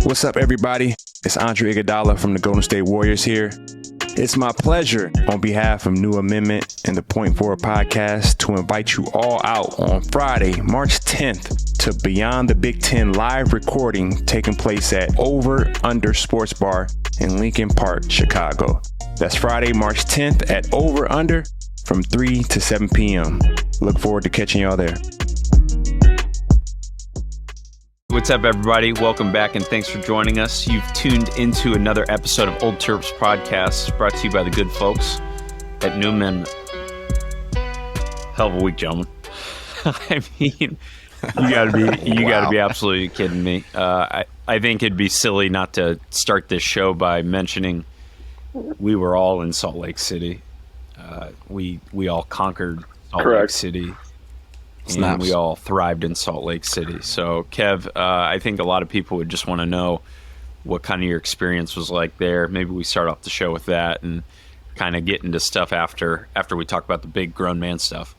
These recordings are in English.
What's up, everybody? It's Andre Iguodala from the Golden State Warriors here. It's my pleasure, on behalf of New Amendment and the Point Forward podcast, to invite you all out on Friday, March 10th, to Beyond the Big Ten live recording taking place at Over Under Sports Bar in Lincoln Park, Chicago. That's Friday, March 10th at Over Under from 3 to 7 p.m. Look forward to catching y'all there. What's up, everybody? Welcome back, and thanks for joining us. You've tuned into another episode of Old Terps podcast, brought to you by the good folks at New Amendment. Hell of a week, gentlemen. I mean, you gotta be absolutely kidding me. I think it'd be silly not to start this show by mentioning we were all in Salt Lake City. We all conquered Salt Lake City. And we all thrived in Salt Lake City. So, Kev, I think a lot of people would just want to know what kind of your experience was like there. Maybe we start off the show with that and kind of get into stuff after we talk about the big grown man stuff.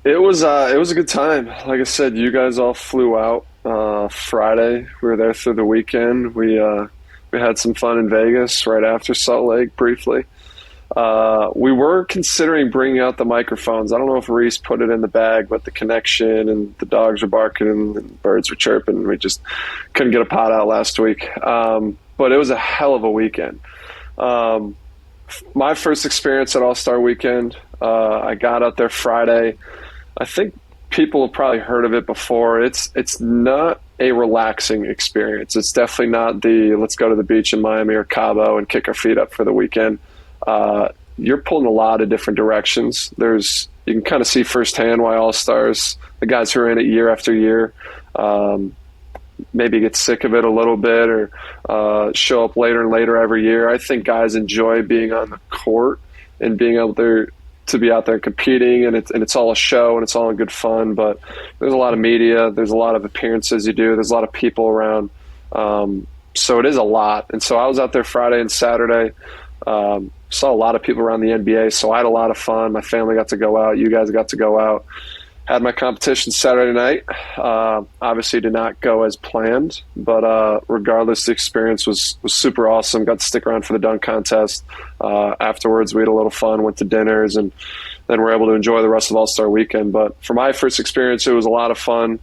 It was a good time. Like I said, you guys all flew out Friday. We were there through the weekend. We had some fun in Vegas right after Salt Lake briefly. We were considering bringing out the microphones. I don't know if Reese put it in the bag, but the connection and the dogs were barking and the birds were chirping. We just couldn't get a pod out last week. But it was a hell of a weekend. My first experience at All-Star Weekend, I got out there Friday. I think people have probably heard of it before. It's not a relaxing experience. It's definitely not the let's go to the beach in Miami or Cabo and kick our feet up for the weekend. You're pulling a lot of different directions. You can kind of see firsthand why All-Stars, the guys who are in it year after year, maybe get sick of it a little bit or show up later and later every year. I think guys enjoy being on the court and being able to be out there competing, and it's all a show and it's all in good fun. But there's a lot of media, there's a lot of appearances you do, there's a lot of people around. So it is a lot. And so I was out there Friday and Saturday. Saw a lot of people around the NBA, so I had a lot of fun. My family got to go out. You guys got to go out. Had my competition Saturday night. Obviously did not go as planned, but regardless, the experience was super awesome. Got to stick around for the dunk contest. Afterwards, we had a little fun, went to dinners, and then we're able to enjoy the rest of All-Star Weekend. But for my first experience, it was a lot of fun.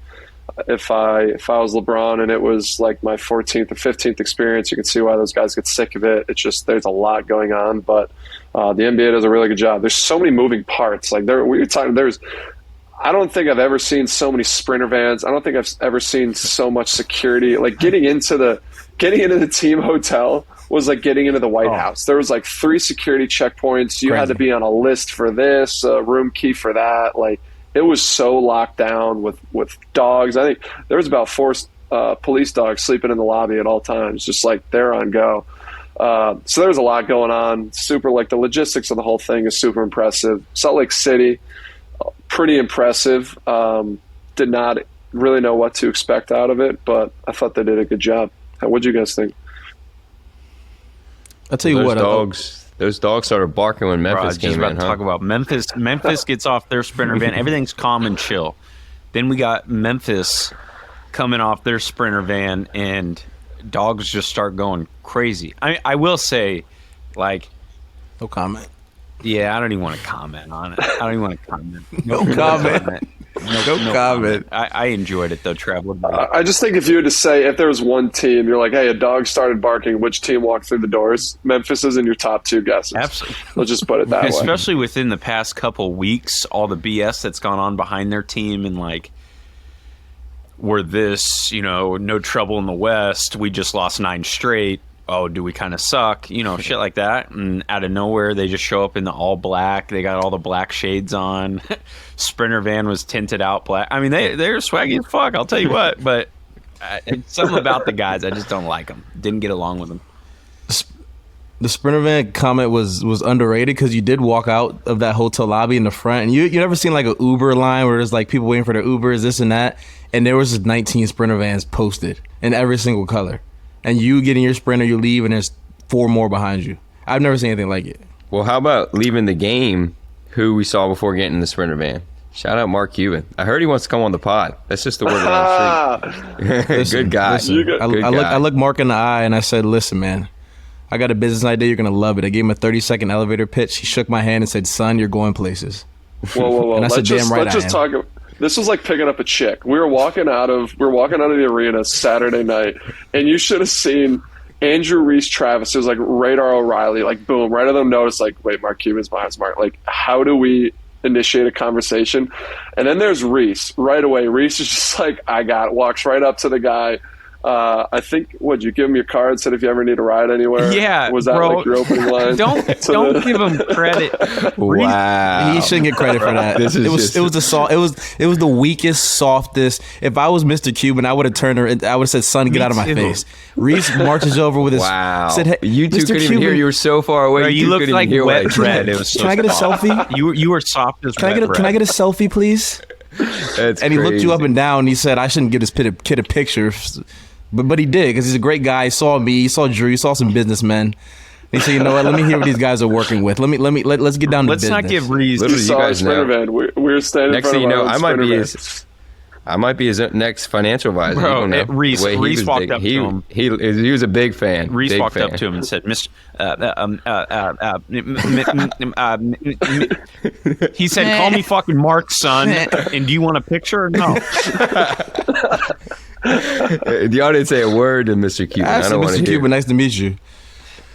If I was LeBron and it was like my 14th or 15th experience, you can see why those guys get sick of it. It's just there's a lot going on, but the NBA does a really good job. There's so many moving parts. Like I don't think I've ever seen so many sprinter vans. I don't think I've ever seen so much security. Like getting into the team hotel was like getting into the White House. There was like 3 security checkpoints. You had to be on a list for this, a room key for that. Like, it was so locked down with dogs. I think there was about 4 police dogs sleeping in the lobby at all times, just like they're on go. So there was a lot going on. Super, like the logistics of the whole thing is super impressive. Salt Lake City, pretty impressive. Did not really know what to expect out of it, but I thought they did a good job. What'd you guys think? I'll tell you what, those dogs started barking when Memphis came in, huh? Talk about Memphis. Memphis gets off their sprinter van. Everything's calm and chill. Then we got Memphis coming off their sprinter van, and dogs just start going crazy. I will say, like, no comment. Yeah, I don't even want to comment on it. I don't even want to comment. No comment. No comment. I enjoyed it, though, Travel. I just think if you were to say, if there was one team, you're like, hey, a dog started barking, which team walked through the doors? Memphis is in your top 2 guesses. Absolutely. Let's just put it that way. Especially within the past couple weeks, all the BS that's gone on behind their team, and like, we're this, no trouble in the West. We just lost 9 straight. Oh, do we kind of suck? Shit like that. And out of nowhere, they just show up in the all black. They got all the black shades on. Sprinter van was tinted out black. I mean, they're swaggy as fuck, I'll tell you what. But it's something about the guys, I just don't like them. Didn't get along with them. The Sprinter van comment was underrated because you did walk out of that hotel lobby in the front. And you never seen like an Uber line where there's like people waiting for their Ubers, this and that. And there was just 19 Sprinter vans posted in every single color. And you get in your Sprinter, you leave, and there's 4 more behind you. I've never seen anything like it. Well, how about leaving the game, who we saw before getting in the Sprinter van? Shout out Mark Cuban. I heard he wants to come on the pod. That's just the word around the street. Good guy. I looked Mark in the eye and I said, listen, man, I got a business idea. You're going to love it. I gave him a 30-second elevator pitch. He shook my hand and said, son, you're going places. Whoa. And I said, damn right I am. Talk. This was like picking up a chick. We were walking out of the arena Saturday night, and you should have seen Andrew, Reese, Travis. It was like Radar O'Reilly, like boom, right on them notice, like, wait, Mark Cuban's behind Mark. Like, how do we initiate a conversation? And then there's Reese. Right away, Reese is just like, I got it. Walks right up to the guy. I think, would you give him your card? Said if you ever need a ride anywhere. Yeah, was that bro, like your opening line? Don't give him credit. Wow, he shouldn't get credit for that. It was the weakest, softest. If I was Mr. Cuban, I would have turned her. I would have said, "Son, get out of my face." Reese marches over with his. Wow. Said, hey, you two Mr. couldn't even hear. You were so far away. Bro, you looked like wet bread. It was so Can I get a soft. selfie? You were soft as wet bread. Can I get a selfie, please? That's and he looked crazy. you up and down. And he said, I shouldn't give this kid a picture. But he did, because he's a great guy. He saw me, he saw Drew, he saw some businessmen. He said, you know what, let me hear what these guys are working with. Let's get down to Let's business. not give Reese. Literally, you guys know. Van. We were standing Next in thing front you of know, our I might be his next financial advisor. Bro, You don't know. Reese The way he was walked big. up to him. He was a big fan. Reese big walked fan. up to him and said, "Mr. He said, call me fucking Mark, son. And do you want a picture or no?" Y'all didn't say a word to Mr. Cuban. I don't want to Mr. hear. Cuban, nice to meet you.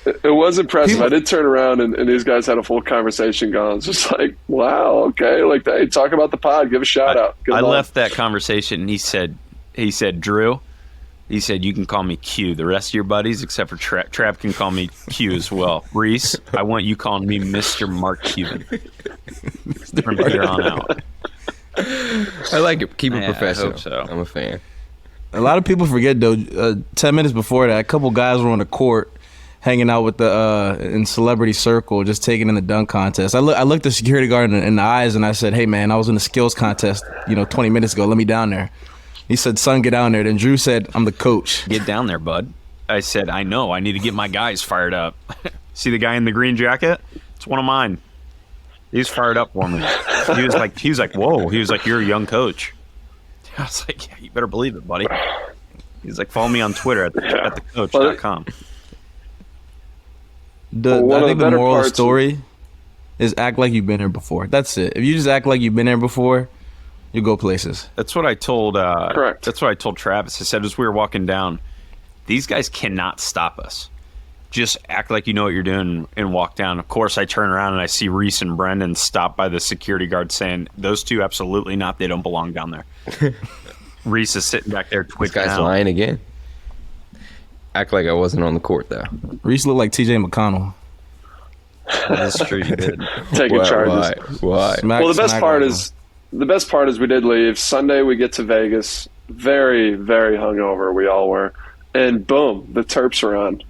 It was impressive. I did turn around and these guys had a full conversation going. It's just like, wow, okay. Like, hey, talk about the pod. Give a shout out. I left that conversation and he said, Drew, he said, you can call me Q. The rest of your buddies, except for Trav, can call me Q as well. Reese, I want you calling me Mr. Mark Cuban from here on out. I like it. Keep it professional. I hope so. I'm a fan. A lot of people forget, though, 10 minutes before that, a couple guys were on the court hanging out with the in celebrity circle, just taking in the dunk contest. I looked the security guard in the eyes and I said, hey, man, I was in the skills contest 20 minutes ago. Let me down there. He said, son, get down there. Then Drew said, I'm the coach. Get down there, bud. I said, I know. I need to get my guys fired up. See the guy in the green jacket? It's one of mine. He's fired up for me. He was like, whoa. He was like, you're a young coach. I was like, yeah, you better believe it, buddy. He's like, follow me on Twitter at thecoach.com. I think the moral of the story is act like you've been here before. That's it. If you just act like you've been here before, you go places. That's what I told. Correct. That's what I told Travis. I said as we were walking down, these guys cannot stop us. Just act like you know what you're doing and walk down. Of course, I turn around and I see Reese and Brendan stop by the security guard saying, those two absolutely not. They don't belong down there. Reese is sitting back there twitching This guy's out. lying again. Act like I wasn't on the court, though. Reese looked like TJ McConnell. That's true, you did. Taking charges. Why? Well, the best part is we did leave. Sunday we get to Vegas. Very, very hungover. We all were. And boom, the Terps are on.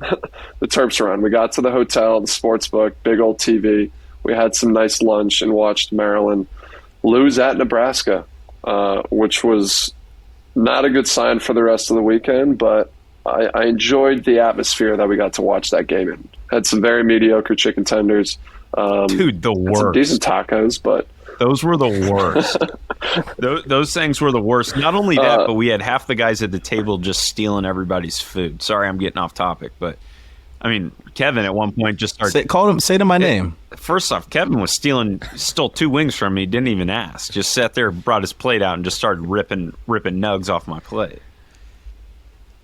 The Terps are on. We got to the hotel, the sports book, big old TV. We had some nice lunch and watched Maryland lose at Nebraska, which was not a good sign for the rest of the weekend, but I enjoyed the atmosphere that we got to watch that game in. Had some very mediocre chicken tenders. Dude, the worst. Some decent tacos, but those were the worst. those things were the worst. Not only that, but we had half the guys at the table just stealing everybody's food. Sorry, I'm getting off topic, but I mean, Kevin at one point just started. Say to my name. First off, Kevin stole 2 wings from me. Didn't even ask. Just sat there, brought his plate out, and just started ripping nugs off my plate.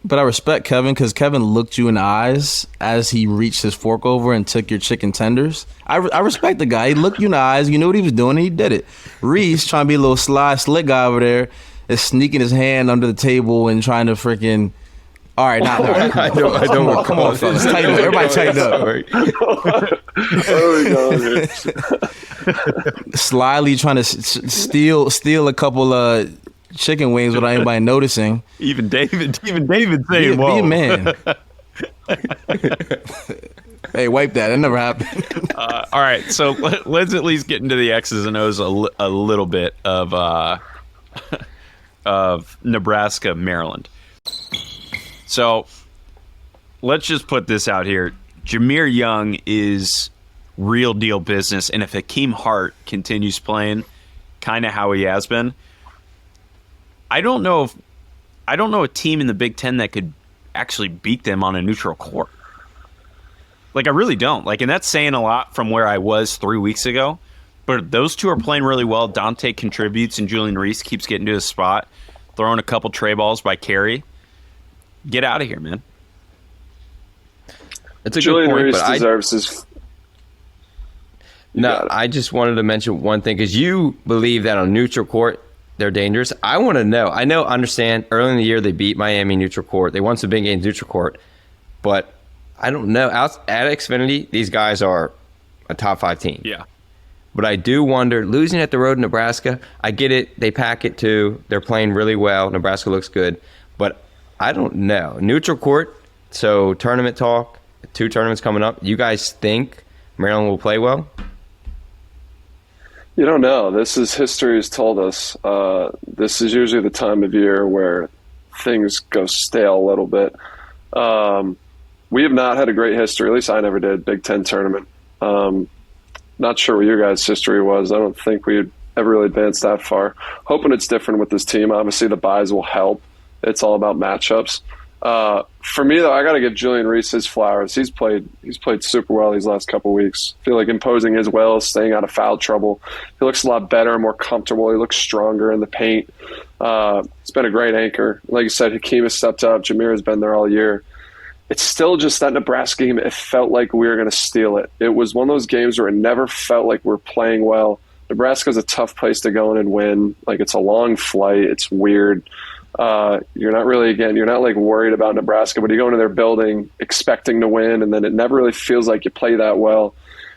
But I respect Kevin because Kevin looked you in the eyes as he reached his fork over and took your chicken tenders. I respect the guy. He looked you in the eyes. You knew what he was doing. And he did it. Reese, trying to be a little slick guy over there, is sneaking his hand under the table and trying to freaking. All right, now I don't. Come on, fellas. Tighten up. Everybody tighten up. where are we going here? Slyly trying to steal a couple chicken wings without anybody noticing. Even David saying, Be "Whoa, a man." Hey, wipe that. That never happened. All right, so let's at least get into the X's and O's a little bit of Nebraska, Maryland. So let's just put this out here. Jameer Young is real deal business, and if Hakeem Hart continues playing, kind of how he has been. I don't know a team in the Big Ten that could actually beat them on a neutral court. Like, I really don't. Like, and that's saying a lot from where I was 3 weeks ago. But those two are playing really well. Dante contributes, and Julian Reese keeps getting to his spot, throwing a couple tray balls by Carey. Get out of here, man. It's a Julian good point, Reese but deserves his. No, I just wanted to mention one thing, because you believe that on neutral court they're dangerous. I want to know. Understand. Early in the year they beat Miami neutral court. They won some big games neutral court, but I don't know. At Xfinity, these guys are a top 5 team. Yeah. But I do wonder, losing at the road in Nebraska, I get it. They pack it too. They're playing really well. Nebraska looks good. But I don't know. Neutral court, so tournament talk, 2 tournaments coming up. You guys think Maryland will play well? You don't know. History has told us. This is usually the time of year where things go stale a little bit. We have not had a great history. At least I never did. Big Ten tournament. Not sure what your guys' history was. I don't think we ever really advanced that far. Hoping it's different with this team. Obviously, the buys will help. It's all about matchups. For me, though, I got to give Julian Reese his flowers. He's played super well these last couple weeks. I feel like imposing his will, staying out of foul trouble. He looks a lot better, more comfortable. He looks stronger in the paint. It's been a great anchor. Like you said, Hakeem has stepped up. Jameer has been there all year. It's still just that Nebraska game, it felt like we were going to steal it. It was one of those games where it never felt like we're playing well. Nebraska's a tough place to go in and win. Like, it's a long flight. It's weird. You're not really, you're not like worried about Nebraska, but you go into their building expecting to win, and then it never really feels like you play that well.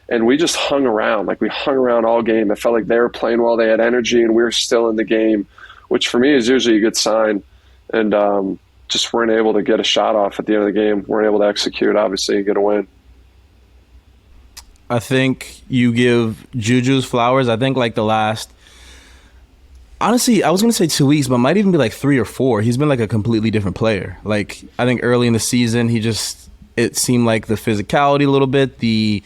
And we just hung around. Like, we hung around all game. It felt like they were playing well. They had energy, and we were still in the game, which for me is usually a good sign. And just weren't able to get a shot off at the end of the game. Weren't able to execute, obviously, and get a win. I think you give Juju's flowers. I think like the last, honestly, I was going to say 2 weeks, but it might even be like 3 or 4. He's been like a completely different player. Like, I think early in the season, it seemed like the physicality a little bit, the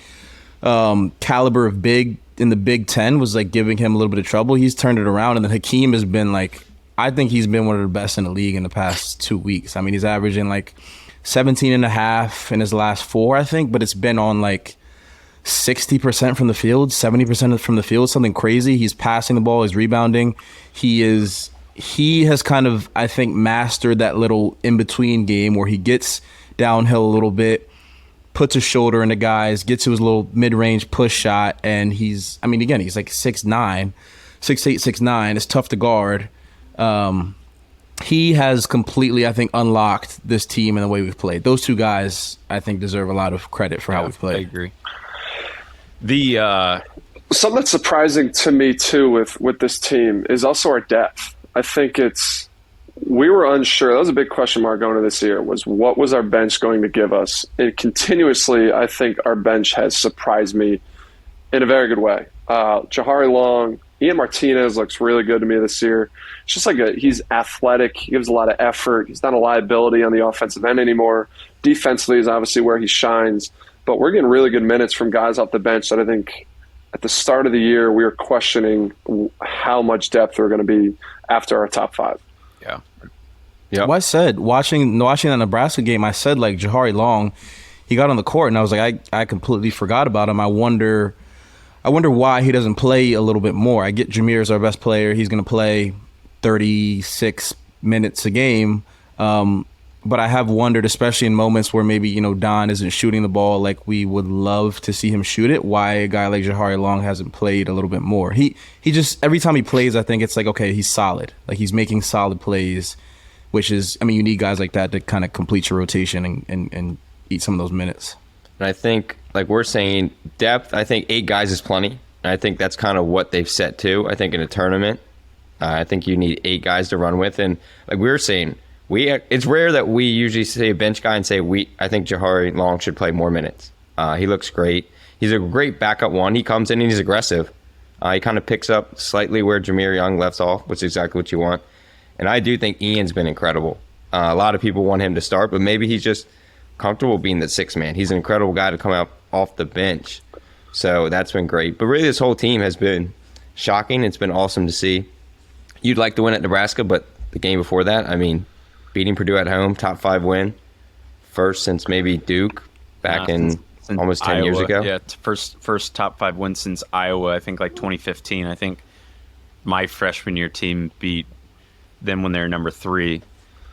caliber of big in the Big Ten was like giving him a little bit of trouble. He's turned it around, and then Hakeem has been like, I think he's been one of the best in the league in the past 2 weeks. I mean, he's averaging like 17 and a half in his last 4, I think, but it's been on like 60% from the field, 70% from the field, something crazy. He's passing the ball, he's rebounding. He has kind of, I think, mastered that little in-between game where he gets downhill a little bit, puts his shoulder into guys, gets to his little mid-range push shot, and he's like 6'8", 6'9". It's tough to guard. He has completely, I think, unlocked this team in the way we've played. Those 2 guys, I think, deserve a lot of credit for how we've played. I agree. Something that's surprising to me too with this team is also our depth. I think we were unsure. That was a big question mark going into this year, was what was our bench going to give us? And continuously, I think our bench has surprised me in a very good way. Jahari Long, Ian Martinez looks really good to me this year. It's just like he's athletic. He gives a lot of effort. He's not a liability on the offensive end anymore. Defensively is obviously where he shines. But we're getting really good minutes from guys off the bench that I think at the start of the year we were questioning how much depth we're going to be after our top 5. Yeah. Well, I said, watching that Nebraska game, I said, like, Jahari Long, he got on the court, and I was like, I completely forgot about him. I wonder why he doesn't play a little bit more. I get Jameer's our best player. He's going to play 36 minutes a game. But I have wondered, especially in moments where maybe, Don isn't shooting the ball like we would love to see him shoot it, why a guy like Jahari Long hasn't played a little bit more. He just, every time he plays, I think it's like, okay, he's solid. Like, he's making solid plays, which is, I mean, you need guys like that to kind of complete your rotation and eat some of those minutes. And I think, like we're saying, depth, I think 8 guys is plenty. And I think that's kind of what they've set to. I think in a tournament, I think you need 8 guys to run with. And like we were saying, it's rare that we usually say a bench guy and say, I think Jahari Long should play more minutes. He looks great. He's a great backup one. He comes in and he's aggressive. He kind of picks up slightly where Jameer Young left off, which is exactly what you want. And I do think Ian's been incredible. A lot of people want him to start, but maybe he's just comfortable being the 6th man. He's an incredible guy to come out off the bench. So that's been great. But really this whole team has been shocking. It's been awesome to see. You'd like to win at Nebraska, but the game before that, I mean, beating Purdue at home, top 5 win, first since maybe Duke back in almost 10 years ago. Yeah, first top 5 win since Iowa, I think like 2015. I think my freshman year team beat them when they were number 3.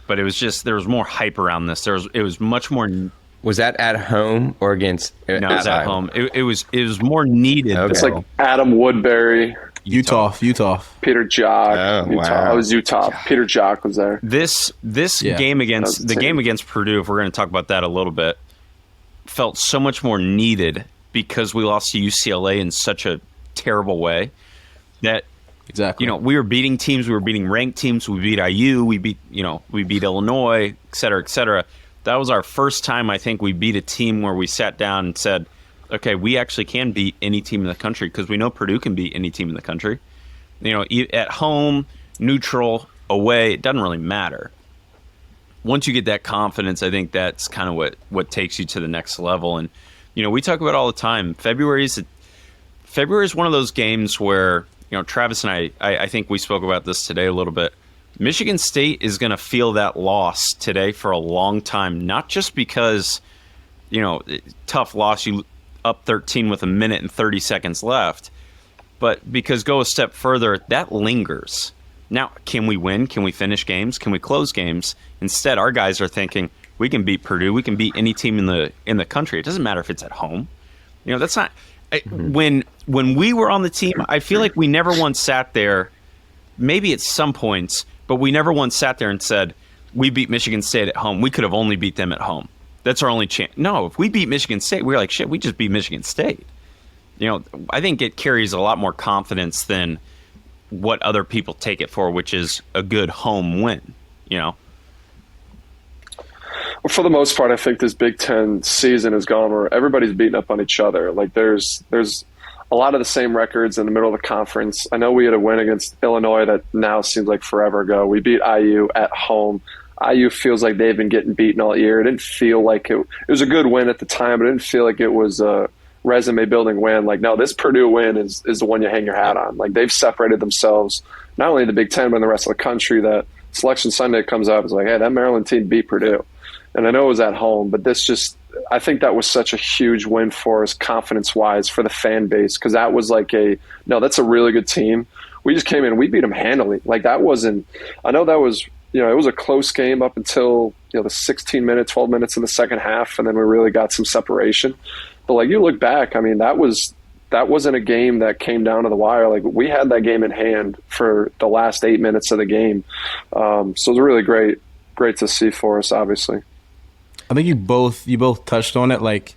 But it was just, there was more hype around this. It was much more. Was that at home or against? No, it was at home. It was more needed. It's like Adam Woodbury, Utah. Peter Jock. Oh, Utah. wow. It was Utah. Peter Jock was there. This game against Purdue, if we're going to talk about that a little bit, felt so much more needed because we lost to UCLA in such a terrible way that. Exactly. We were beating teams. We were beating ranked teams. We beat IU. We beat Illinois, et cetera, et cetera. That was our first time, I think, we beat a team where we sat down and said, okay, we actually can beat any team in the country because we know Purdue can beat any team in the country. At home, neutral, away, it doesn't really matter. Once you get that confidence, I think that's kind of what takes you to the next level. And, we talk about all the time. February is one of those games where, Travis and I think we spoke about this today a little bit. Michigan State is going to feel that loss today for a long time, not just because, tough loss, you up 13 with 1 minute and 30 seconds left, but because go a step further, that lingers. Now, can we win? Can we finish games? Can we close games? Instead, our guys are thinking, we can beat Purdue. We can beat any team in the country. It doesn't matter if it's at home. That's not... When we were on the team, I feel like we never once sat there, maybe at some points, but we never once sat there and said, we beat Michigan State at home. We could have only beat them at home. That's our only chance. No, if we beat Michigan State, we're like, shit, we just beat Michigan State. I think it carries a lot more confidence than what other people take it for, which is a good home win, For the most part, I think this Big Ten season has gone where everybody's beating up on each other. Like there's a lot of the same records in the middle of the conference. I know we had a win against Illinois that now seems like forever ago. We beat IU at home. IU feels like they've been getting beaten all year. It didn't feel like it was a good win at the time, but it didn't feel like it was a resume building win. Like, no, this Purdue win is the one you hang your hat on. Like they've separated themselves, not only in the Big Ten, but in the rest of the country. That Selection Sunday comes up, it's like, hey, that Maryland team beat Purdue. And I know it was at home, but I think that was such a huge win for us confidence-wise for the fan base, because that was like that's a really good team. We just came in and we beat them handily. Like that wasn't – I know that was – it was a close game up until, the 16 minutes, 12 minutes in the second half, and then we really got some separation. But like you look back, I mean, that wasn't a game that came down to the wire. Like we had that game in hand for the last 8 minutes of the game. So it was really great to see for us, obviously. I think you both touched on it. Like,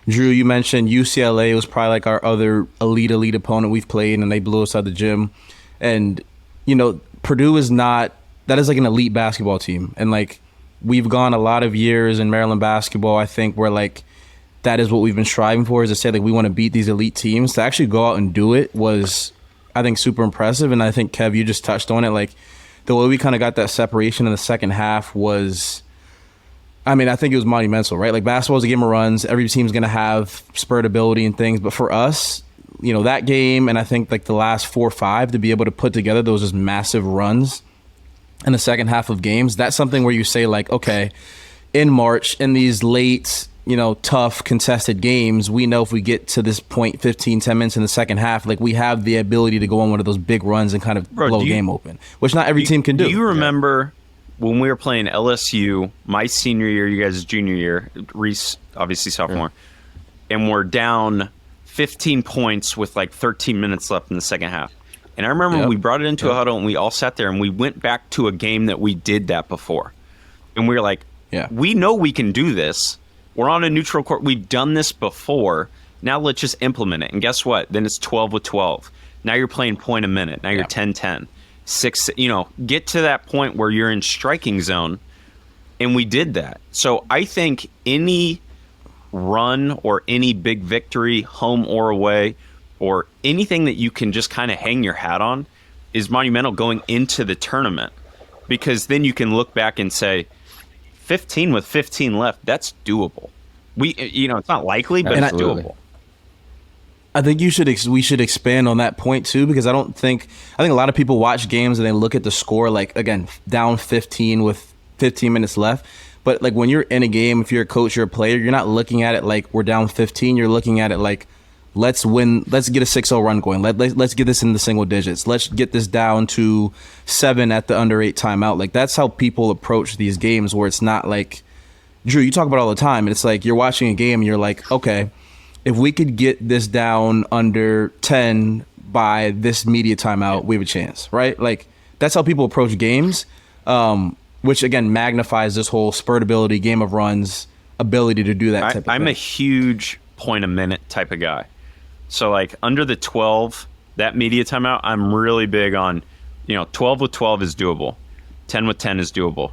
Drew, you mentioned UCLA was probably like our other elite opponent we've played, and they blew us out of the gym. And, Purdue is not – that is like an elite basketball team. And, like, we've gone a lot of years in Maryland basketball, I think, where, like, that is what we've been striving for, is to say, like, we want to beat these elite teams. To actually go out and do it was, I think, super impressive. And I think, Kev, you just touched on it. Like, the way we kind of got that separation in the second half was – I mean, I think it was monumental, right? Like, basketball is a game of runs. Every team's going to have spurred ability and things. But for us, that game, and I think like the last 4 or 5, to be able to put together those just massive runs in the second half of games, that's something where you say, like, okay, in March, in these late, tough, contested games, we know if we get to this point 15, 10 minutes in the second half, like, we have the ability to go on one of those big runs and kind of blow a game open, which not every team can do. Do you remember... when we were playing LSU, my senior year, you guys' junior year, Reese, obviously sophomore, and we're down 15 points with like 13 minutes left in the second half. And I remember we brought it into a huddle and we all sat there and we went back to a game that we did that before. And we were like, we know we can do this. We're on a neutral court. We've done this before. Now let's just implement it. And guess what? Then it's 12 with 12. Now you're playing point a minute. Now you're 10-10. 6, get to that point where you're in striking zone, and we did that. So I think any run or any big victory, home or away, or anything that you can just kind of hang your hat on is monumental going into the tournament, because then you can look back and say, 15 with 15 left, that's doable. It's not likely, but it's doable. I think we should expand on that point too, because I think a lot of people watch games and they look at the score, like, again, down 15 with 15 minutes left. But like when you're in a game, if you're a coach or a player, you're not looking at it like we're down 15. You're looking at it like, let's win. Let's get a 6-0 run going. Let's get this in the single digits. Let's get this down to 7 at the under 8 timeout. Like, that's how people approach these games, where it's not like, Drew, you talk about it all the time. And it's like you're watching a game and you're like, okay, if we could get this down under 10 by this media timeout, we have a chance, right? Like, that's how people approach games, which, again, magnifies this whole spurt ability, game of runs, ability to do that type of thing. I'm a huge point a minute type of guy. So, like, under the 12, that media timeout, I'm really big on, 12 with 12 is doable. 10 with 10 is doable.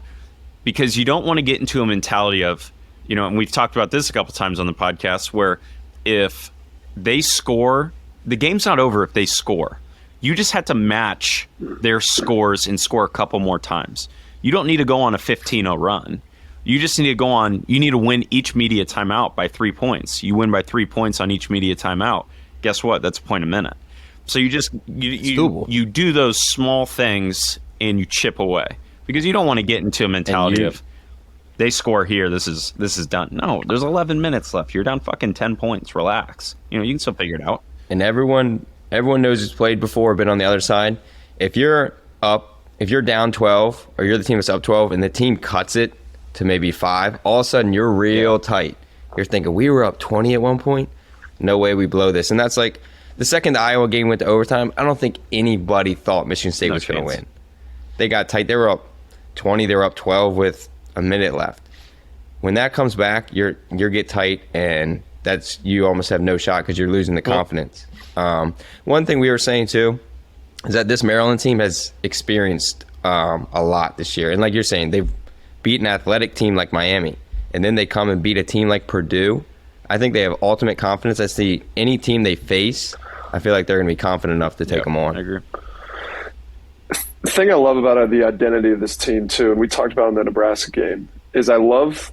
Because you don't want to get into a mentality of, and we've talked about this a couple times on the podcast, where if they score, the game's not over if they score. You just have to match their scores and score a couple more times. You don't need to go on a 15-0 run. You just need to you need to win each media timeout by 3 points. You win by 3 points on each media timeout. Guess what? That's a point a minute. So you just, you do those small things and you chip away, because you don't want to get into a mentality of, they score here, this is done. No, there's 11 minutes left. You're down fucking 10 points. Relax. You can still figure it out. And everyone knows who's played before, been on the other side. If you're down 12, or you're the team that's up 12, and the team cuts it to maybe 5, all of a sudden you're real tight. You're thinking, we were up 20 at one point. No way we blow this. And that's like the second the Iowa game went to overtime. I don't think anybody thought Michigan State was going to win. They got tight. They were up 20. They were up 12 with a minute left. When that comes back, you get tight, and you almost have no shot because you're losing the confidence. One thing we were saying too is that this Maryland team has experienced a lot this year, and like you're saying, they've beat an athletic team like Miami, and then they come and beat a team like Purdue. I think they have ultimate confidence. I see any team they face, I feel like they're going to be confident enough to take them on. I agree. The thing I love about the identity of this team too, and we talked about in the Nebraska game, is I love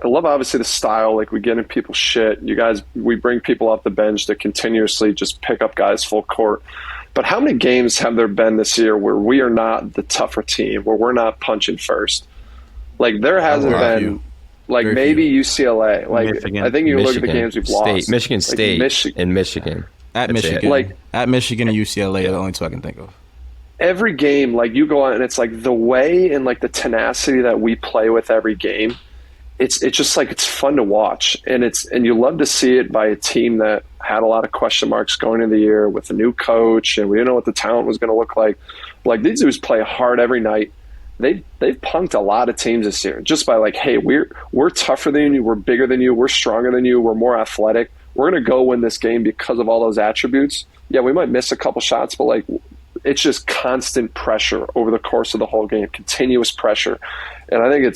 obviously the style. Like, we get in people's shit. We bring people off the bench to continuously just pick up guys full court. But how many games have there been this year where we are not the tougher team, where we're not punching first? Like, there hasn't been. Like, very maybe few. UCLA. Like, Michigan. I think you look at the games we've lost. Michigan State and Michigan. At Michigan. At Michigan and UCLA are the only two I can think of. Every game, like, you go on and it's like the way and like the tenacity that we play with every game, it's just like, it's fun to watch. And you love to see it by a team that had a lot of question marks going into the year with a new coach, and we didn't know what the talent was going to look like. Like, these dudes play hard every night. They've punked a lot of teams this year just by like, hey, we're tougher than you, we're bigger than you, we're stronger than you, we're more athletic. We're going to go win this game because of all those attributes. Yeah, we might miss a couple shots, but like, it's just constant pressure over the course of the whole game, continuous pressure. And I think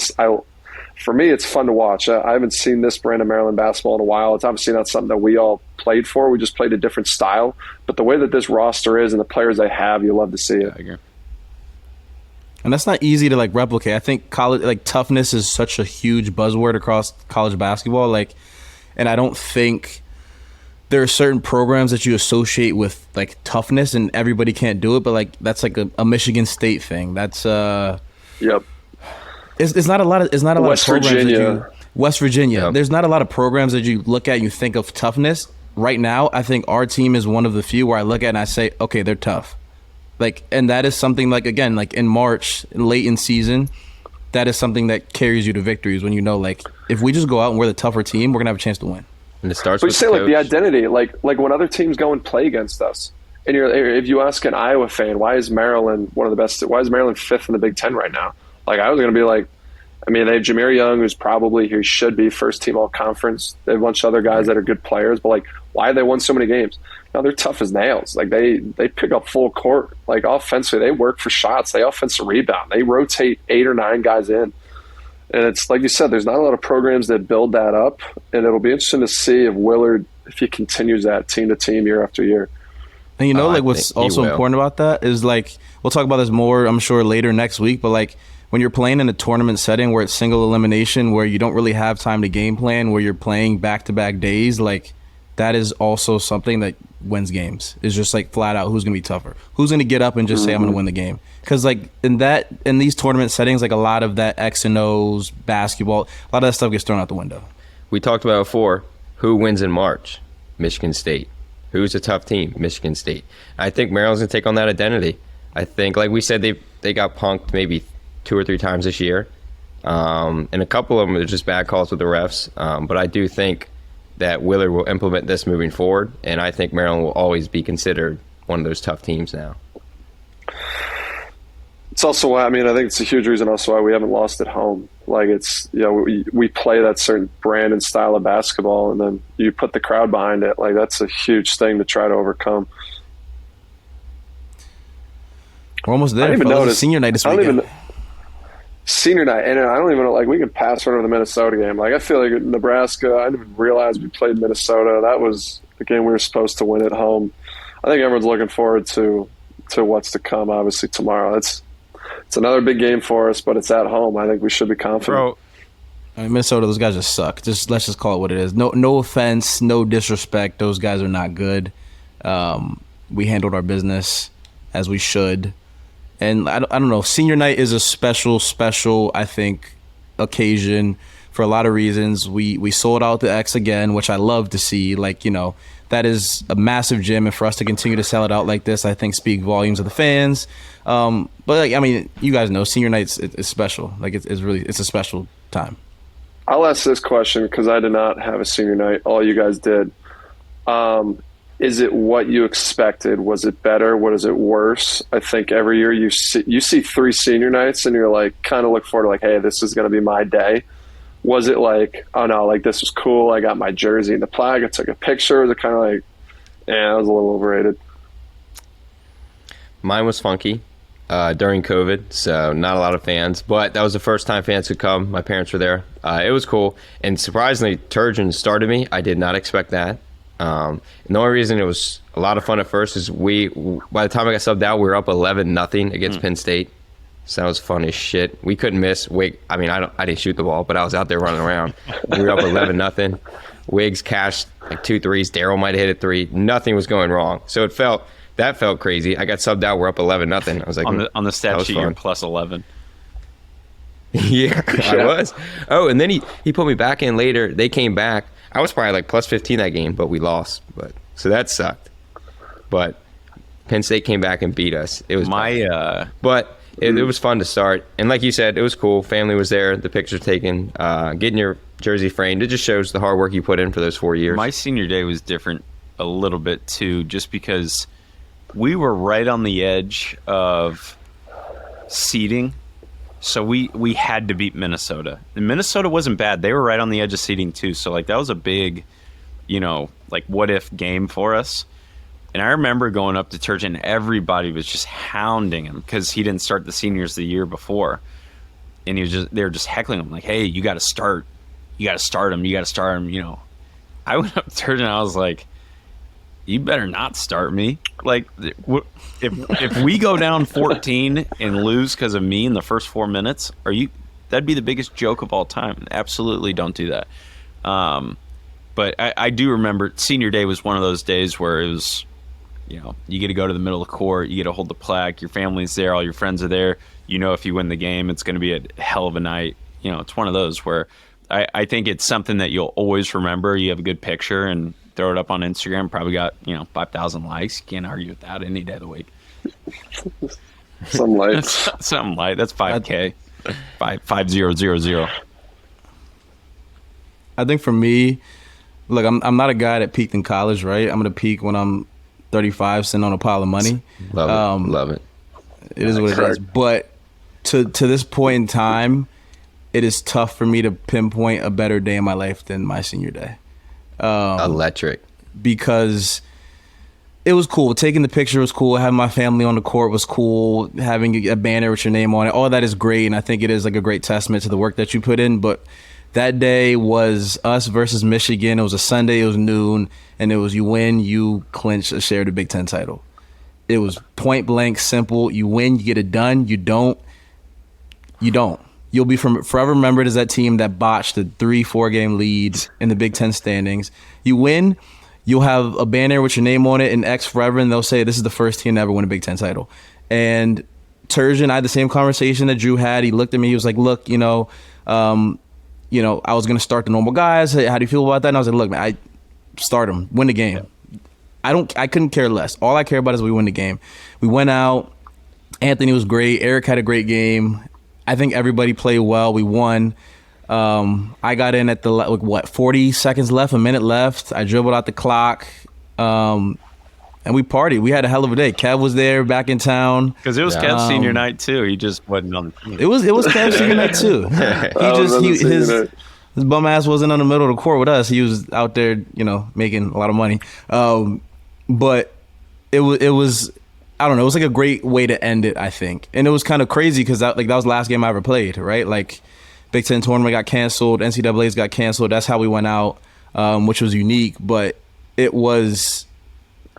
for me, it's fun to watch. I haven't seen this brand of Maryland basketball in a while. It's obviously not something that we all played for. We just played a different style. But the way that this roster is and the players they have, you love to see it. I agree. And that's not easy to like replicate. I think college, like, toughness is such a huge buzzword across college basketball. Like, and I don't think there are certain programs that you associate with like toughness, and everybody can't do it. But like, that's like a Michigan State thing. That's yep. It's not a lot of West programs Virginia. West Virginia. Yep. There's not a lot of programs that you look at and you think of toughness. Right now, I think our team is one of the few where I look at and I say, okay, they're tough. Like, and that is something, like, again, like in March, late in season, that is something that carries you to victories, when you know, like, if we just go out and we're the tougher team, we're gonna have a chance to win. And it starts but with you say, the like, the identity, like when other teams go and play against us, and if you ask an Iowa fan, why is Maryland one of the best? Why is Maryland 5th in the Big Ten right now? Like, I was gonna be like, I mean, they have Jameer Young, he should be first team all conference. They have a bunch of other guys that are good players, but like, why have they won so many games? No, they're tough as nails. Like, they pick up full court. Like, offensively, they work for shots. They offensive rebound. They rotate 8 or 9 guys in. And it's like you said, there's not a lot of programs that build that up. And it'll be interesting to see if Willard, if he continues that team to team year after year. And like, what's also important about that is, like, we'll talk about this more, I'm sure, later next week, but like, when you're playing in a tournament setting where it's single elimination, where you don't really have time to game plan, where you're playing back-to-back days, like, that is also something that wins games. It's just like flat out who's going to be tougher. Who's going to get up and just say, I'm going to win the game. Because like in these tournament settings, like a lot of that X and O's, basketball, a lot of that stuff gets thrown out the window. We talked about before, who wins in March? Michigan State. Who's a tough team? Michigan State. I think Maryland's going to take on that identity. I think, like we said, they got punked maybe 2 or 3 times this year. And a couple of them are just bad calls with the refs. But I do think that Willard will implement this moving forward, and I think Maryland will always be considered one of those tough teams now. It's also why, I think it's a huge reason also why we haven't lost at home. Like it's, we play that certain brand and style of basketball, and then you put the crowd behind it. Like that's a huge thing to try to overcome. We're almost there. I didn't even notice senior night this weekend. Senior night, and I don't even know, like we could pass right over the Minnesota game. Like I feel like Nebraska, I didn't even realize we played Minnesota. That was the game we were supposed to win at home. I think everyone's looking forward to what's to come, obviously, tomorrow. It's another big game for us, but it's at home. I think we should be confident. Bro, Minnesota, those guys just suck. Let's just call it what it is. No offense, no disrespect. Those guys are not good. We handled our business as we should. And I don't know. Senior night is a special, I think, occasion for a lot of reasons. We sold out the X again, which I love to see. Like, that is a massive gym, and for us to continue to sell it out like this, I think speak volumes of the fans. But you guys know, senior night is special. Like it's a special time. I'll ask this question because I did not have a senior night. All you guys did. Is it what you expected? Was it better? Was it worse? I think every year you see 3 senior nights and you're like kind of look forward to like, hey, this is going to be my day. Was it like, oh no, like this was cool. I got my jersey and the flag. I took a picture. Was it kind of like, yeah, it was a little overrated. Mine was funky during COVID, so not a lot of fans. But that was the first time fans could come. My parents were there. It was cool. And surprisingly, Turgeon started me. I did not expect that. And the only reason it was a lot of fun at first is by the time I got subbed out, we were up 11-0 against Penn State. So that was fun as shit. We couldn't miss. I didn't shoot the ball, but I was out there running around. We were up 11-0. Wiggs cashed like 2 threes. Darrell might have hit a 3. Nothing was going wrong. So that felt crazy. I got subbed out. We're up 11-0. I was like, on the stat sheet, you're plus 11. Yeah, I was. Oh, and then he put me back in later. They came back. I was probably like plus 15 that game, but we lost. So that sucked. But Penn State came back and beat us. It was but it was fun to start. And like you said, it was cool. Family was there. The pictures taken. Getting your jersey framed. It just shows the hard work you put in for those 4 years. My senior day was different a little bit too, just because we were right on the edge of seeding. So we had to beat Minnesota. And Minnesota wasn't bad. They were right on the edge of seeding too. So like that was a big, like what if game for us. And I remember going up to Turgeon, everybody was just hounding him because he didn't start the seniors the year before. And they were just heckling him like, hey, you got to start. You got to start him. You got to start him, I went up to Turgeon and I was like, you better not start me. Like, if we go down 14 and lose because of me in the first 4 minutes, that'd be the biggest joke of all time. Absolutely don't do that. But I do remember senior day was one of those days where it was, you get to go to the middle of the court, you get to hold the plaque, your family's there, all your friends are there. If you win the game, it's going to be a hell of a night. It's one of those where I think it's something that you'll always remember. You have a good picture and throw it up on Instagram. Probably got 5,000 likes. You can't argue with that any day of the week. Something light. Something light. That's 5K. 5000. I think for me, look, I'm not a guy that peaked in college, right? I'm gonna peak when I'm 35, sitting on a pile of money. Love it. It is what it is. But to this point in time, it is tough for me to pinpoint a better day in my life than my senior day. Electric. Because it was cool. Taking the picture was cool. Having my family on the court was cool. Having a banner with your name on it, all that is great. And I think it is like a great testament to the work that you put in. But that day was us versus Michigan. It was a Sunday. It was noon. And it was you win, you clinch a share of the Big Ten title. It was point blank simple. You win, you get it done. You don't. You'll be forever remembered as that team that botched the 3-4 game lead in the Big Ten standings. You win, you'll have a banner with your name on it and X forever, and they'll say this is the first team to ever win a Big Ten title. And Turgeon, I had the same conversation that Drew had. He looked at me. He was like, look, I was going to start the normal guys. How do you feel about that? And I was like, look, man, I start them, win the game. I couldn't care less. All I care about is we win the game. We went out. Anthony was great. Eric had a great game. I think everybody played well. We won. I got in at 40 seconds left, a minute left. I dribbled out the clock. And we partied. We had a hell of a day. Kev was there, back in town. Because it was Kev's senior night too. He just wasn't on the team. It was Kev's senior night too. His bum ass wasn't on the middle of the court with us. He was out there, making a lot of money. But it was I don't know. It was like a great way to end it, I think. And it was kind of crazy because that was the last game I ever played, right? Like, Big Ten tournament got canceled, NCAA's got canceled. That's how we went out, which was unique. But it was,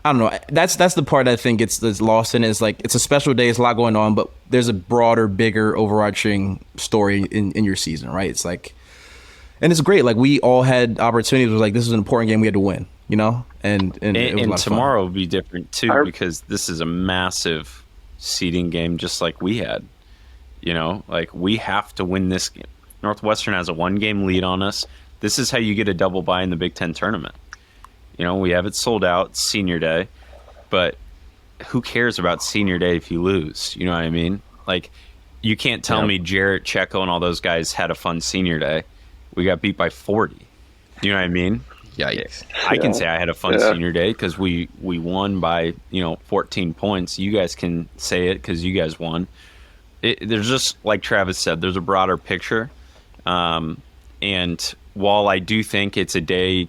I don't know. That's the part I think it's lost in. Is like, it's a special day. It's a lot going on, but there's a broader, bigger, overarching story in your season, right? It's like, and it's great. Like, we all had opportunities. It was like, this is an important game we had to win, And it was a lot of tomorrow fun. will be different too, because this is a massive seeding game, just like we had. Like, we have to win this game. Northwestern has a 1-game lead on us. This is how you get a double bye in the Big Ten tournament. We have it sold out senior day, but who cares about senior day if you lose? You know what I mean? Like, you can't tell me Jarrett, Checo, and all those guys had a fun senior day. We got beat by 40. You know what I mean? Yikes. I can say I had a fun senior day because we won by 14 points. You guys can say it because you guys won. There's just, like Travis said, there's a broader picture. And while I do think it's a day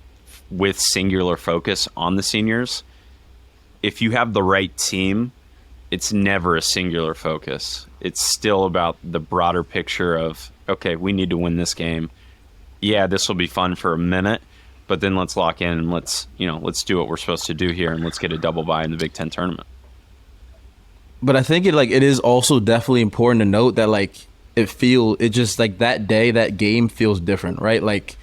with singular focus on the seniors, if you have the right team, it's never a singular focus. It's still about the broader picture of, okay, we need to win this game. Yeah, this will be fun for a minute, but then let's lock in and let's do what we're supposed to do here, and let's get a double bye in the Big Ten tournament. But I think it is also definitely important to note that it just like that day, that game feels different, right? Like,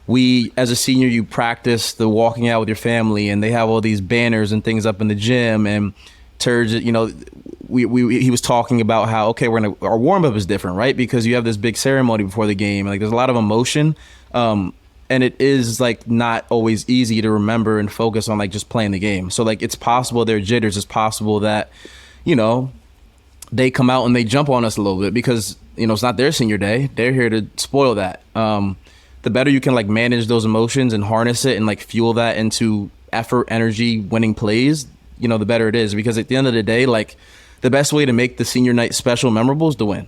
we, as a senior, you practice the walking out with your family, and they have all these banners and things up in the gym. And Turge, he was talking about how, okay, our warm up is different, right? Because you have this big ceremony before the game. Like, there's a lot of emotion, and it is like not always easy to remember and focus on like just playing the game. So like, it's possible there are jitters. It's possible that they come out and they jump on us a little bit because it's not their senior day. They're here to spoil that. The better you can like manage those emotions and harness it and like fuel that into effort, energy, winning plays, the better it is. Because at the end of the day, like, the best way to make the senior night special, memorable is to win.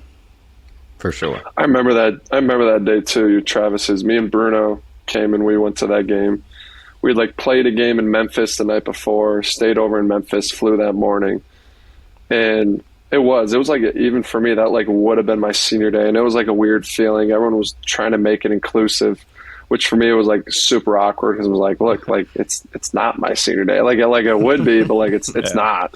For sure. I remember that day too. Travis's. Me and Bruno came and we went to that game. We had played a game in Memphis the night before, stayed over in Memphis, flew that morning, and it was like, even for me, that would have been my senior day, and it was like a weird feeling. Everyone was trying to make it inclusive, which for me was super awkward because it was like, look, it's not my senior day. It would be, but it's not.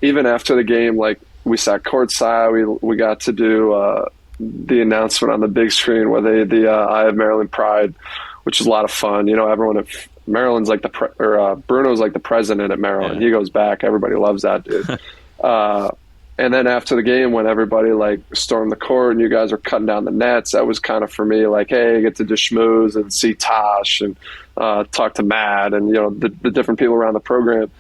Even after the game, we sat courtside. We got to do the announcement on the big screen where they the I have Maryland pride, which is a lot of fun. Everyone at Maryland's Bruno's the president at Maryland. He goes back. Everybody loves that dude. And then after the game, when everybody stormed the court and you guys were cutting down the nets, that was kind of for me hey, I get to schmooze and see Tosh and talk to Matt and the different people around the program.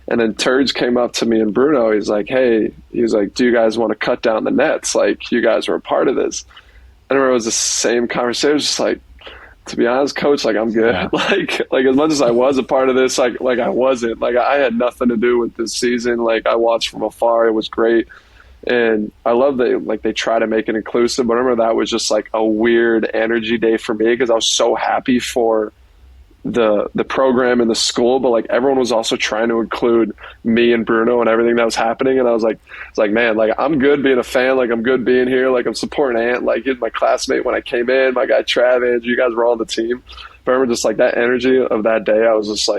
And then Turge came up to me and Bruno. He's like, hey, do you guys want to cut down the nets? You guys were a part of this. I remember it was the same conversation. It was just to be honest, coach, I'm good. Yeah. As much as I was a part of this, I wasn't. I had nothing to do with this season. I watched from afar. It was great. And I love that they try to make it inclusive. But I remember that was just a weird energy day for me because I was so happy for the program and the school, but everyone was also trying to include me and Bruno and everything that was happening. And I was man, I'm good being a fan. I'm good being here. I'm supporting Ant. He's my classmate when I came in, my guy Trav, Andrew, you guys were all on the team. But I remember just that energy of that day. I was just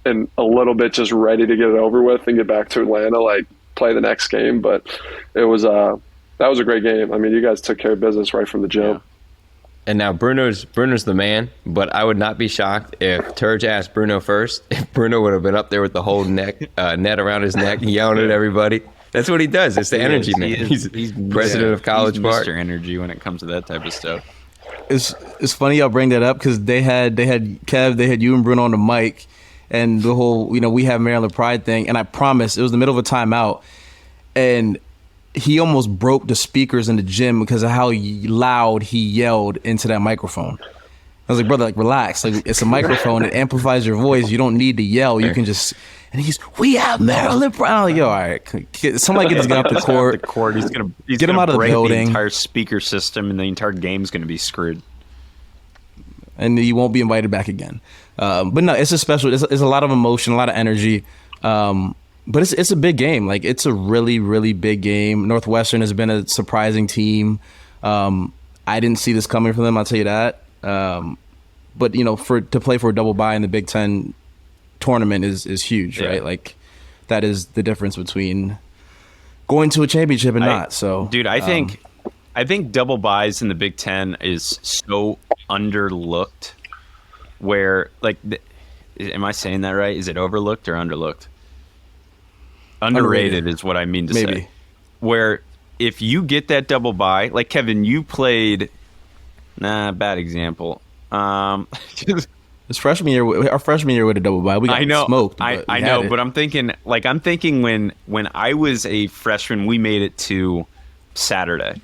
and a little bit just ready to get it over with and get back to Atlanta, play the next game. But it was that was a great game. I mean, you guys took care of business right from the jump. And now Bruno's the man, but I would not be shocked if Turge asked Bruno first. If Bruno would have been up there with the whole net around his neck, yelling at everybody. That's what he does. It's the energy man. He's president of College Park. Mr. Energy when it comes to that type of stuff. It's funny y'all bring that up because they had Kev, they had you and Bruno on the mic, and the whole we have Maryland Pride thing. And I promise it was the middle of a timeout, and he almost broke the speakers in the gym because of how loud he yelled into that microphone. I was like, brother, like relax. Like it's a microphone. It amplifies your voice. You don't need to yell. You can just. And we have Maryland Pride. I'm like, yo, all right. Somebody get this guy off the court. He's gonna get him out of the building. The entire speaker system, and the entire game's gonna be screwed. And he won't be invited back again. But no, it's a special. It's a lot of emotion, a lot of energy. But it's a big game. Like it's a really, really big game. Northwestern has been a surprising team. I didn't see this coming from them. I'll tell you that. But to play for a double bye in the Big Ten tournament is huge, right? Like that is the difference between going to a championship and not. So, dude, I think double byes in the Big Ten is so underlooked. Where am I saying that right? Is it overlooked or underlooked? Underrated is what I mean to say. Where if you get that double bye, like Kevin, you played. Bad example. This freshman year, our freshman year with a double bye, we got smoked. I know, but I'm thinking when I was a freshman, we made it to Saturday,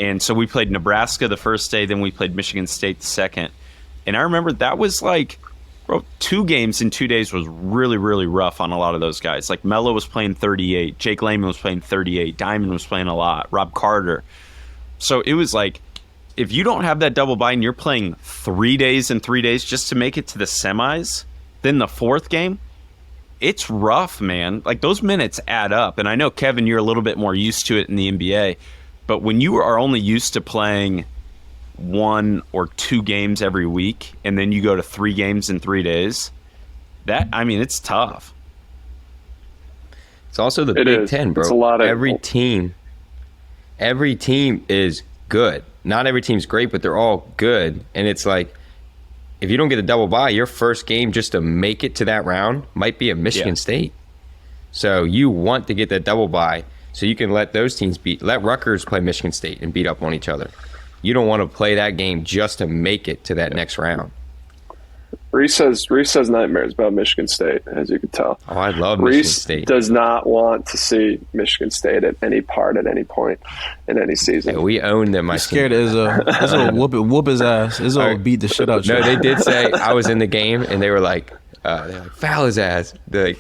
and so we played Nebraska the first day, then we played Michigan State the second, and I remember that was like, bro, 2 games in 2 days was really, really rough on a lot of those guys. Like Mello was playing 38, Jake Lehman was playing 38, Diamond was playing a lot, Rob Carter. So it was like, if you don't have that double bye and you're playing 3 days and 3 days just to make it to the semis, then the fourth game, it's rough, man. Like those minutes add up. And I know, Kevin, you're a little bit more used to it in the NBA, but when you are only used to playing 1 or 2 games every week and then you go to 3 games in 3 days, it's tough. It's also the Big Ten, bro. It's a lot of every team is good. Not every team's great, but they're all good. And it's like, if you don't get a double bye, your first game just to make it to that round might be a Michigan State. So you want to get that double bye so you can let those teams let Rutgers play Michigan State and beat up on each other. You don't want to play that game just to make it to that next round. Reese has nightmares about Michigan State, as you can tell. Oh, I love Michigan State. Reese does not want to see Michigan State at any part at any point in any season. Yeah, we own them. I'm scared Izzo will whoop his ass. Izzo will beat the shit out of you. No, they did say I was in the game, and they were like, foul his ass. The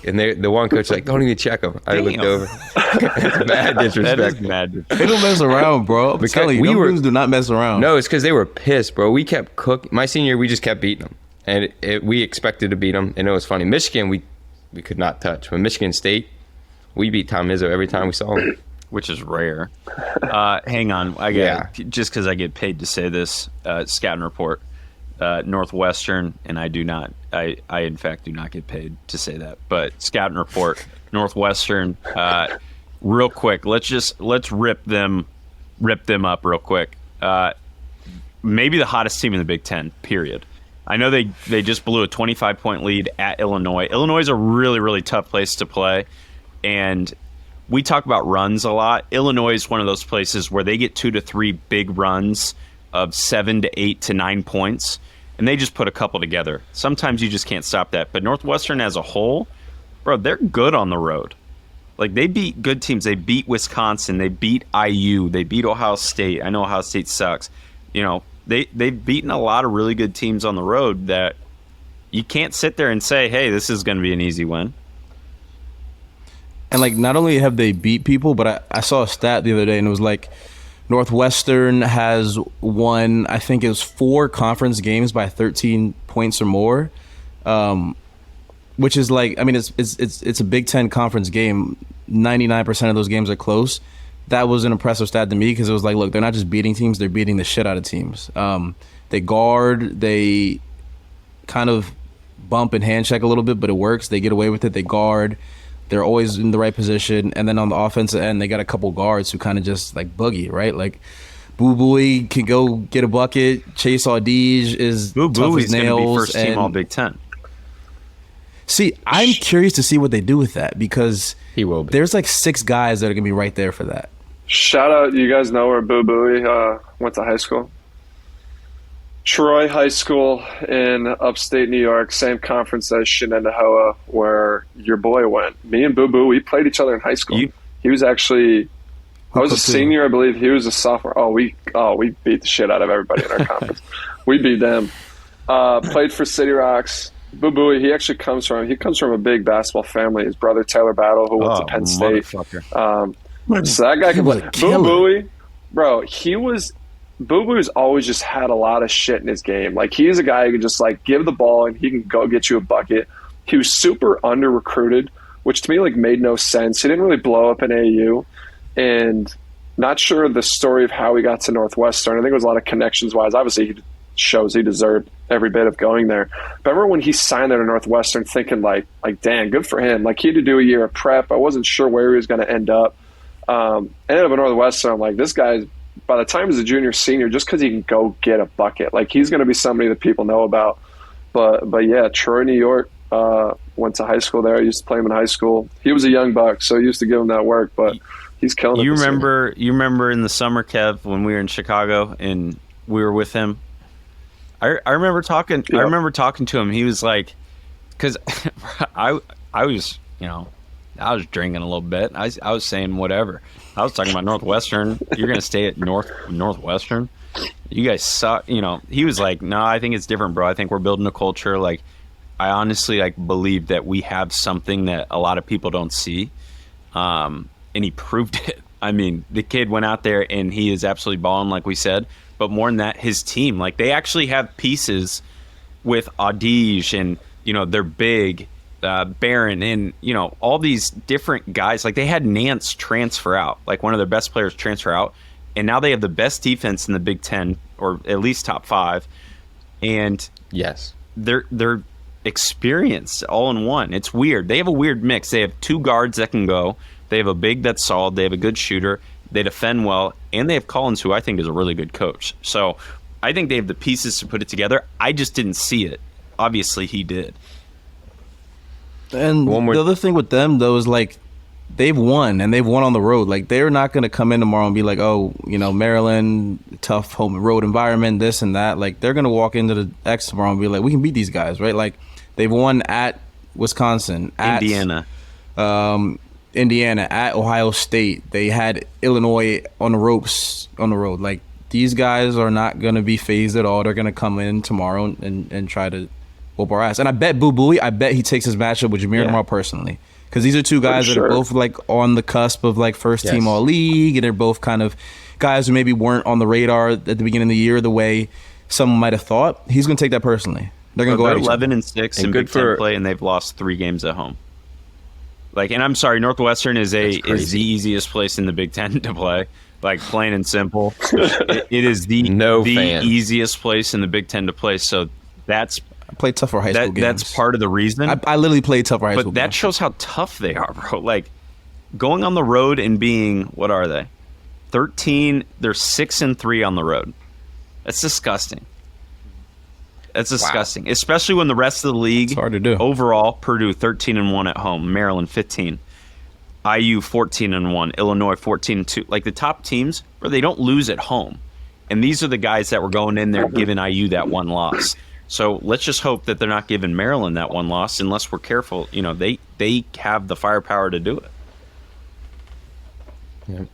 one coach was like, don't even check him. I looked over. It's mad disrespect. That is mad. They don't mess around, bro. I'm telling you, dudes do not mess around. No, it's because they were pissed, bro. We kept cooking. My senior year, we just kept beating them. And we expected to beat them, and it was funny. Michigan, we could not touch. But Michigan State, we beat Tom Izzo every time we saw him. Which is rare. Hang on. Just because I get paid to say this, scouting report, Northwestern, and I in fact do not get paid to say that. But scouting report, Northwestern, real quick. Let's rip them up real quick. Maybe the hottest team in the Big Ten, period. I know they just blew a 25-point lead at Illinois. Illinois is a really, really tough place to play, and we talk about runs a lot. Illinois is one of those places where they get 2 to 3 big runs of 7 to 8 to 9 points, and they just put a couple together. Sometimes you just can't stop that. But Northwestern as a whole, bro, they're good on the road. Like, they beat good teams. They beat Wisconsin. They beat IU. They beat Ohio State. I know Ohio State sucks. They've beaten a lot of really good teams on the road that you can't sit there and say, hey, this is going to be an easy win. And, like, not only have they beat people, but I saw a stat the other day, and it was like Northwestern has won, I think it was 4 conference games by 13 points or more, which is like, I mean, it's a Big Ten conference game. 99% of those games are close. That was an impressive stat to me because it was like, look, they're not just beating teams, they're beating the shit out of teams. They guard, they kind of bump and hand check a little bit, but it works. They get away with it. They guard. They're always in the right position. And then on the offensive end, they got a couple guards who kind of just like boogie, right? Like Boo Booey can go get a bucket. Chase Audige is Boo tough Booey's as going to be nails. first team and- All Big Ten. See, I'm curious to see what they do with that because He will be. there's like 6 guys that are going to be right there for that. Shout out, you guys know where Boo Booey went to high school? Troy High School in upstate New York, same conference as Shenandoah, where your boy went. Me and Boo Boo, we played each other in high school. He was actually, I was a senior, I believe. He was a sophomore. We beat the shit out of everybody in our conference. We beat them. Played for City Rocks. Boo Boo, he actually comes from a big basketball family. His brother Taylor Battle, who went to Penn State. So that guy can play. Boo Booey, bro, Boo Boo's always just had a lot of shit in his game. Like, he's a guy who can just like give the ball and he can go get you a bucket. He was super under recruited, which to me like made no sense. He didn't really blow up in AAU, and not sure the story of how he got to Northwestern. I think it was a lot of connections wise. Obviously, he shows he deserved every bit of going there. But I remember when he signed there to Northwestern, thinking like, damn, good for him. Like, he had to do a year of prep. I wasn't sure where he was going to end up. Ended up at Northwestern. I'm like, this guy's, by the time he's a junior, senior, just because he can go get a bucket, like, he's going to be somebody that people know about. But yeah, Troy, New York, went to high school there. I used to play him in high school. He was a young buck, so I used to give him that work, but he's killing it. You remember in the summer, Kev, when we were in Chicago and we were with him? I remember talking. Yep. I remember talking to him. He was like, because I was, I was drinking a little bit. I was saying whatever. I was talking about Northwestern. You're gonna stay at Northwestern. You guys suck. He was like, no, I think it's different, bro. I think we're building a culture. Like, I honestly believe that we have something that a lot of people don't see, and he proved it. I mean, the kid went out there and he is absolutely balling, like we said. But more than that, his team, like, they actually have pieces with Audige and, they're big, Barron, and, all these different guys. Like, they had Nance transfer out, like one of their best players transfer out. And now they have the best defense in the Big Ten, or at least top 5. And yes, they're experienced all in one. It's weird. They have a weird mix. They have 2 guards that can go. They have a big that's solid. They have a good shooter. They defend well, and they have Collins, who I think is a really good coach. So I think they have the pieces to put it together. I just didn't see it. Obviously, he did. And the other thing with them, though, is like they've won, and they've won on the road. Like, they're not going to come in tomorrow and be like, oh, Maryland, tough home and road environment, this and that. Like, they're going to walk into the X tomorrow and be like, we can beat these guys, right? Like, they've won at Wisconsin, at Indiana, at Ohio State. They had Illinois on the ropes on the road. Like, these guys are not going to be phased at all. They're going to come in tomorrow and try to whoop our ass. And I bet Boo Booey, he takes his matchup with Jameer tomorrow personally. Because these are 2 guys that are both like on the cusp of like first team all league, and they're both kind of guys who maybe weren't on the radar at the beginning of the year the way some might have thought. He's going to take that personally. They're going to go out 11-6 in Big Ten play, and they've lost 3 games at home. Like, and I'm sorry, Northwestern is the easiest place in the Big Ten to play. Like, plain and simple, it is the easiest place in the Big Ten to play. So that's I played tougher high school games. That's part of the reason. I literally played tougher high school games. But that shows how tough they are, bro. Like, going on the road and being, what are they? 13. They're 6-3 on the road. That's disgusting. That's disgusting, especially when the rest of the league. It's hard to do. Overall, Purdue 13-1 at home, Maryland 15, IU 14-1, Illinois 14-2. Like, the top teams, where they don't lose at home, and these are the guys that were going in there giving IU that 1 loss. So let's just hope that they're not giving Maryland that 1 loss, unless we're careful. They have the firepower to do it. Yeah.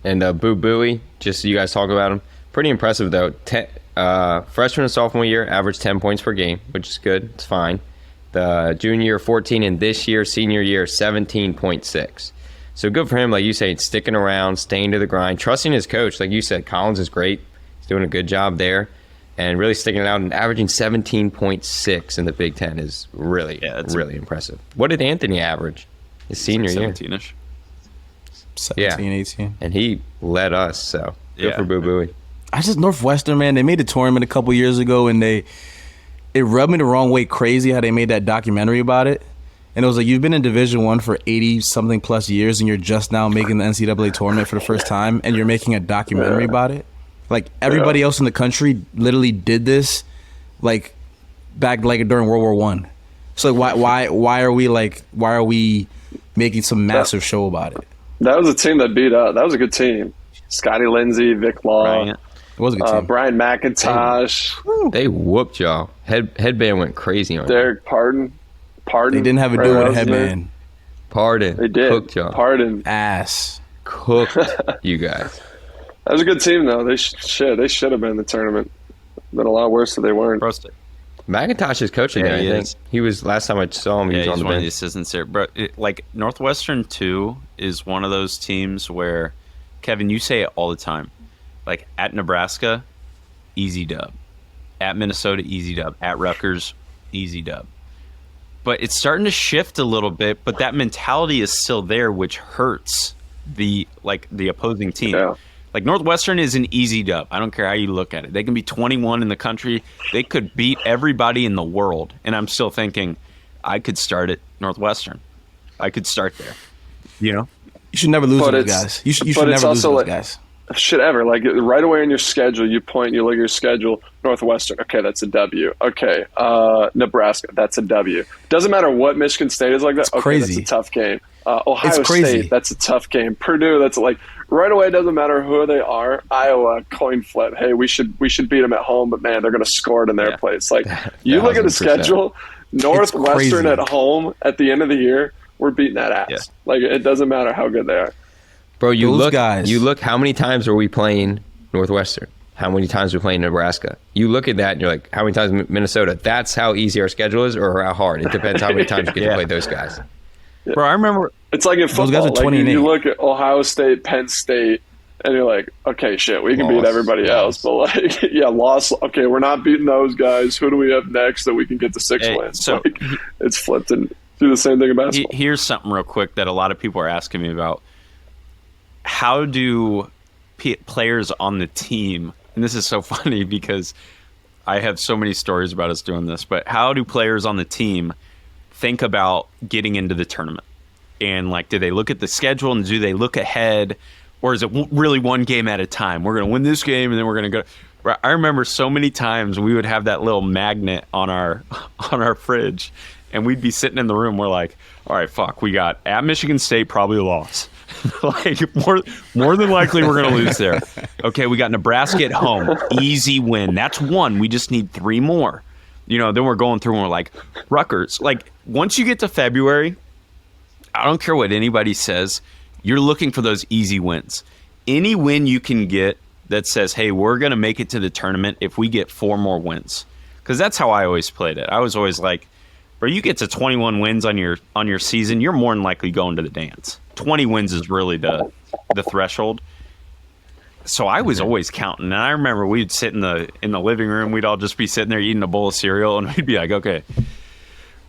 And Boo Booey, just so you guys talk about him, pretty impressive though. Freshman and sophomore year, averaged 10 points per game, which is good. It's fine. The junior year, 14, and this year, senior year, 17.6. So good for him, like you say, sticking around, staying to the grind, trusting his coach. Like you said, Collins is great. He's doing a good job there, and really sticking it out and averaging 17.6 in the Big Ten is really impressive. What did Anthony average his senior year? 17-ish. 17, 18. And he led us, so good for Boo Booey. Northwestern, man, they made the tournament a couple years ago, and it rubbed me the wrong way crazy how they made that documentary about it. And it was like, you've been in Division I for 80-something plus years, and you're just now making the NCAA tournament for the first time, and you're making a documentary about it. Like everybody else in the country literally did this, like back like during World War One. So why are we making some massive show about it? That was a team that beat up. That was a good team. Scotty Lindsey, Vic Law, It was a good team. Brian McIntosh. They whooped y'all. Headband went crazy on you. Derek Pardon. They didn't have a dude with a headband. Pardon. They did. Cooked y'all. Pardon. Ass. Cooked you guys. That was a good team, though. They should have been in the tournament. Been a lot worse if they weren't. Roasted. McIntosh is coaching there, I think. He was, last time I saw him, he was on he's the one of the bench. assistants there. But like Northwestern too is one of those teams where, Kevin, you say it all the time. Like at Nebraska, easy dub. At Minnesota, easy dub. At Rutgers, easy dub. But it's starting to shift a little bit, but that mentality is still there, which hurts the opposing team. Yeah. Like Northwestern is an easy dub. I don't care how you look at it. They can be 21 in the country. They could beat everybody in the world. And I'm still thinking, I could start at Northwestern. I could start there. You know? You should never lose to those guys. You should never lose to those guys. Shit ever. Like right away in your schedule, you look at your schedule, Northwestern, okay, that's a W. Okay, Nebraska, that's a W. Doesn't matter what Michigan State is like that. It's okay, crazy. That's a tough game. Ohio State, that's a tough game. Purdue, that's like right away. It doesn't matter who they are. Iowa, coin flip. Hey, we should beat them at home, but man, they're going to score it in their place. Like you look at the 1000%. schedule, Northwestern at home at the end of the year, we're beating that ass. Yeah. Like it doesn't matter how good they are. Bro, you Those look, how many times are we playing Northwestern? How many times are we playing Nebraska? You look at that and you're like, how many times Minnesota? That's how easy our schedule is or how hard. It depends how many times you get to play those guys. Bro, I remember. It's like in football. guys are Like 20 you look at Ohio State, Penn State, and you're like, okay, shit, we can beat everybody else. But like, loss. Okay, we're not beating those guys. Who do we have next that we can get to 6 wins? So like, it's flipped and do the same thing in basketball. Here's something real quick that a lot of people are asking me about. How do players on the team, and this is so funny because I have so many stories about us doing this, but how do players on the team think about getting into the tournament? And like, do they look at the schedule and do they look ahead, or is it really one game at a time? We're going to win this game and then we're going to go. I remember so many times we would have that little magnet on our fridge and we'd be sitting in the room. We're like, all right, fuck, we got at Michigan State, probably a loss. Like more than likely we're going to lose there. Okay, we got Nebraska at home, easy win. That's one. We just need 3 more. You know, then we're going through and we're like, Rutgers. Like once you get to February, I don't care what anybody says, you're looking for those easy wins. Any win you can get that says, hey, we're going to make it to the tournament if we get 4 more wins. Because that's how I always played it. I was always like, bro, you get to 21 wins on your season, you're more than likely going to the dance. 20 wins is really the threshold. So I was always counting. And I remember we'd sit in the living room, we'd all just be sitting there eating a bowl of cereal, and we'd be like, okay,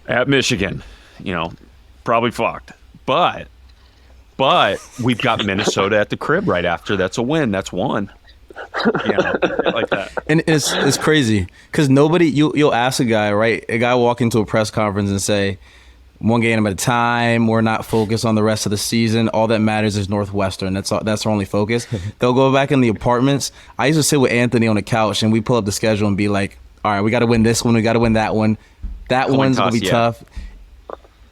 at Michigan, you know, probably fucked. But we've got Minnesota at the crib right after. That's a win. That's one. You know, like that. And it's crazy because you'll ask a guy walk into a press conference and say, one game at a time, we're not focused on the rest of the season. All that matters is Northwestern. That's our only focus. They'll go back in the apartments. I used to sit with Anthony on the couch and we pull up the schedule and be like, all right, we got to win this one. We got to win that one. That one's going to be tough.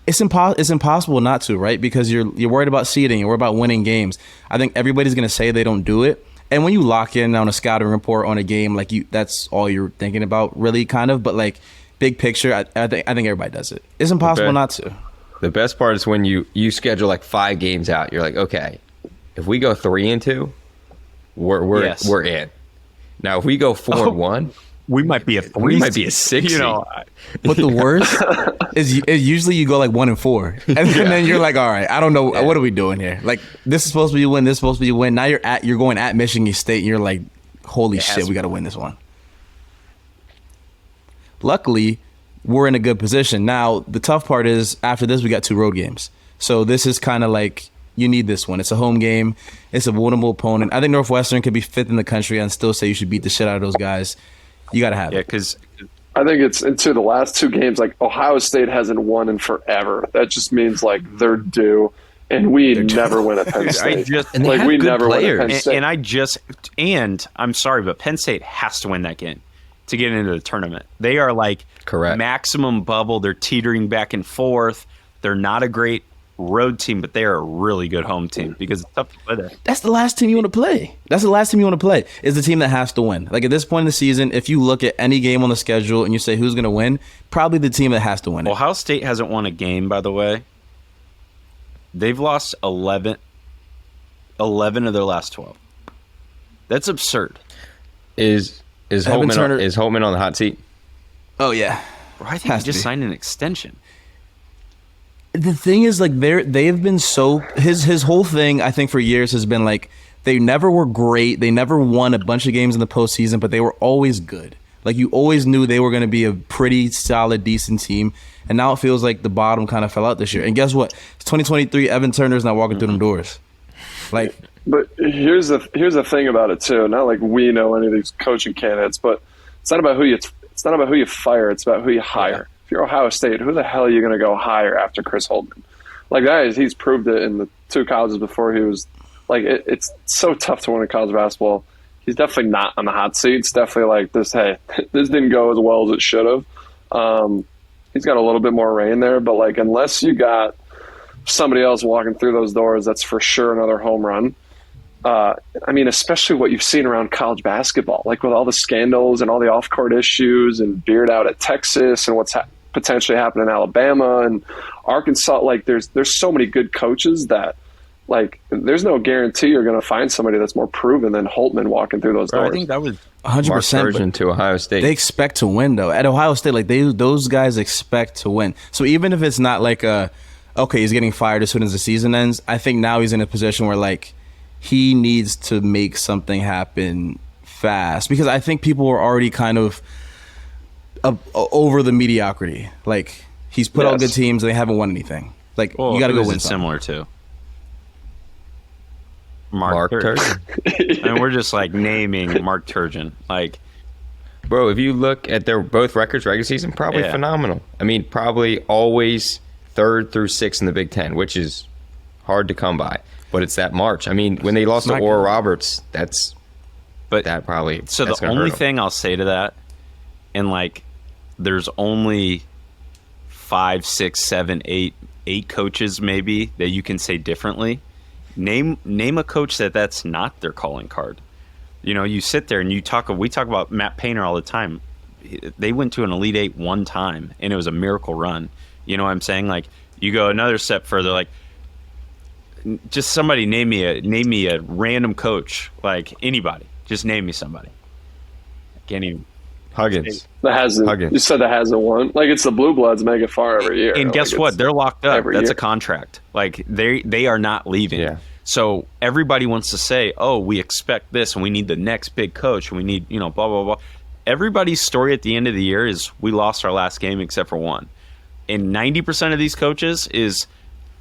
It's impossible not to, right? Because you're worried about seeding. You're worried about winning games. I think everybody's going to say they don't do it. And when you lock in on a scouting report on a game, like that's all you're thinking about, really, kind of. But like big picture, I think everybody does it. It's impossible not to. The best part is when you schedule like 5 games out. You're like, okay, if we go 3-2, we're in. Now if we go 4-1, we might be a 3. We might be a 6. You know, but the worst is usually you go like 1-4, and then you're like, all right, I don't know, what are we doing here? Like this is supposed to be a win. This is supposed to be a win. Now you're going at Michigan State, and you're like, holy shit, we got to win this one. Luckily, we're in a good position. Now, the tough part is after this, we got 2 road games. So this is kind of like, you need this one. It's a home game. It's a winnable opponent. I think Northwestern could be 5th in the country and still say you should beat the shit out of those guys. You got to have it. Yeah, because I think it's into the last 2 games. Like Ohio State hasn't won in forever. That just means like they're due. and we never win at Penn State. And they have we good never players. win at Penn State. And I'm sorry, but Penn State has to win that game to get into the tournament. They are like Correct. maximum bubble. They're teetering back and forth. They're not a great road team, but they are a really good home team because it's tough to play there. That's the last team you want to play. That's the last team you want to play, is the team that has to win. Like, at this point in the season, if you look at any game on the schedule and you say who's going to win, probably the team that has to win it. Ohio State hasn't won a game, by the way. They've lost 11 of their last 12. That's absurd. Is Holtman on the hot seat? Oh, yeah. Bro, I think he just signed an extension. The thing is, like, they've been so his whole thing, I think, for years has been like, they never were great. They never won a bunch of games in the postseason, but they were always good. Like, you always knew they were going to be a pretty solid, decent team. And now it feels like the bottom kind of fell out this year. And guess what? It's 2023. Evan Turner's not walking through them doors. Like, but here's the thing about it too. Not like we know any of these coaching candidates, but it's not about who you fire. It's about who you hire. Yeah. If you're Ohio State, who the hell are you going to go hire after Chris Holtman? Like, he's proved it in the two colleges before he was. Like, it's so tough to win in college basketball. He's definitely not on the hot seat. It's definitely like this. Hey, this didn't go as well as it should have. He's got a little bit more reign there, but like, unless you got somebody else walking through those doors, that's for sure another home run. I mean, especially what you've seen around college basketball, like with all the scandals and all the off-court issues and Beard out at Texas and what's potentially happening in Alabama and Arkansas. Like, there's so many good coaches that, like, there's no guarantee you're going to find somebody that's more proven than Holtman walking through those doors. I think that was 100% to Ohio State. They expect to win, though. At Ohio State, like, those guys expect to win. So even if it's not like okay, he's getting fired as soon as the season ends, I think now he's in a position where, like, he needs to make something happen fast, because I think people were already kind of over the mediocrity. Like, he's put out good teams and they haven't won anything. Like, you got to go win something. Similar to Mark Turgeon. I mean, we're just like naming Mark Turgeon. Like, bro, if you look at their both records, regular season, probably phenomenal. I mean, probably always 3rd through 6th in the Big Ten, which is hard to come by. But it's that March. I mean, when they lost to Oral Roberts, that probably. So the only thing I'll say to that, and like, there's only 5, 6, 7, 8 coaches maybe that you can say differently. Name a coach that's not their calling card. You know, you sit there and we talk about Matt Painter all the time. They went to an Elite 8 one time, and it was a miracle run. You know what I'm saying? Like, you go another step further, like, just somebody name me a random coach, like anybody. Just name me somebody. I can't even. Huggins. You said that hasn't won. Like, it's the Blue Bloods make it far every year. And guess what? They're locked up. That's year. A contract. Like, they are not leaving. Yeah. So everybody wants to say, oh, we expect this and we need the next big coach and we need, blah, blah, blah. Everybody's story at the end of the year is we lost our last game except for one. And 90% of these coaches is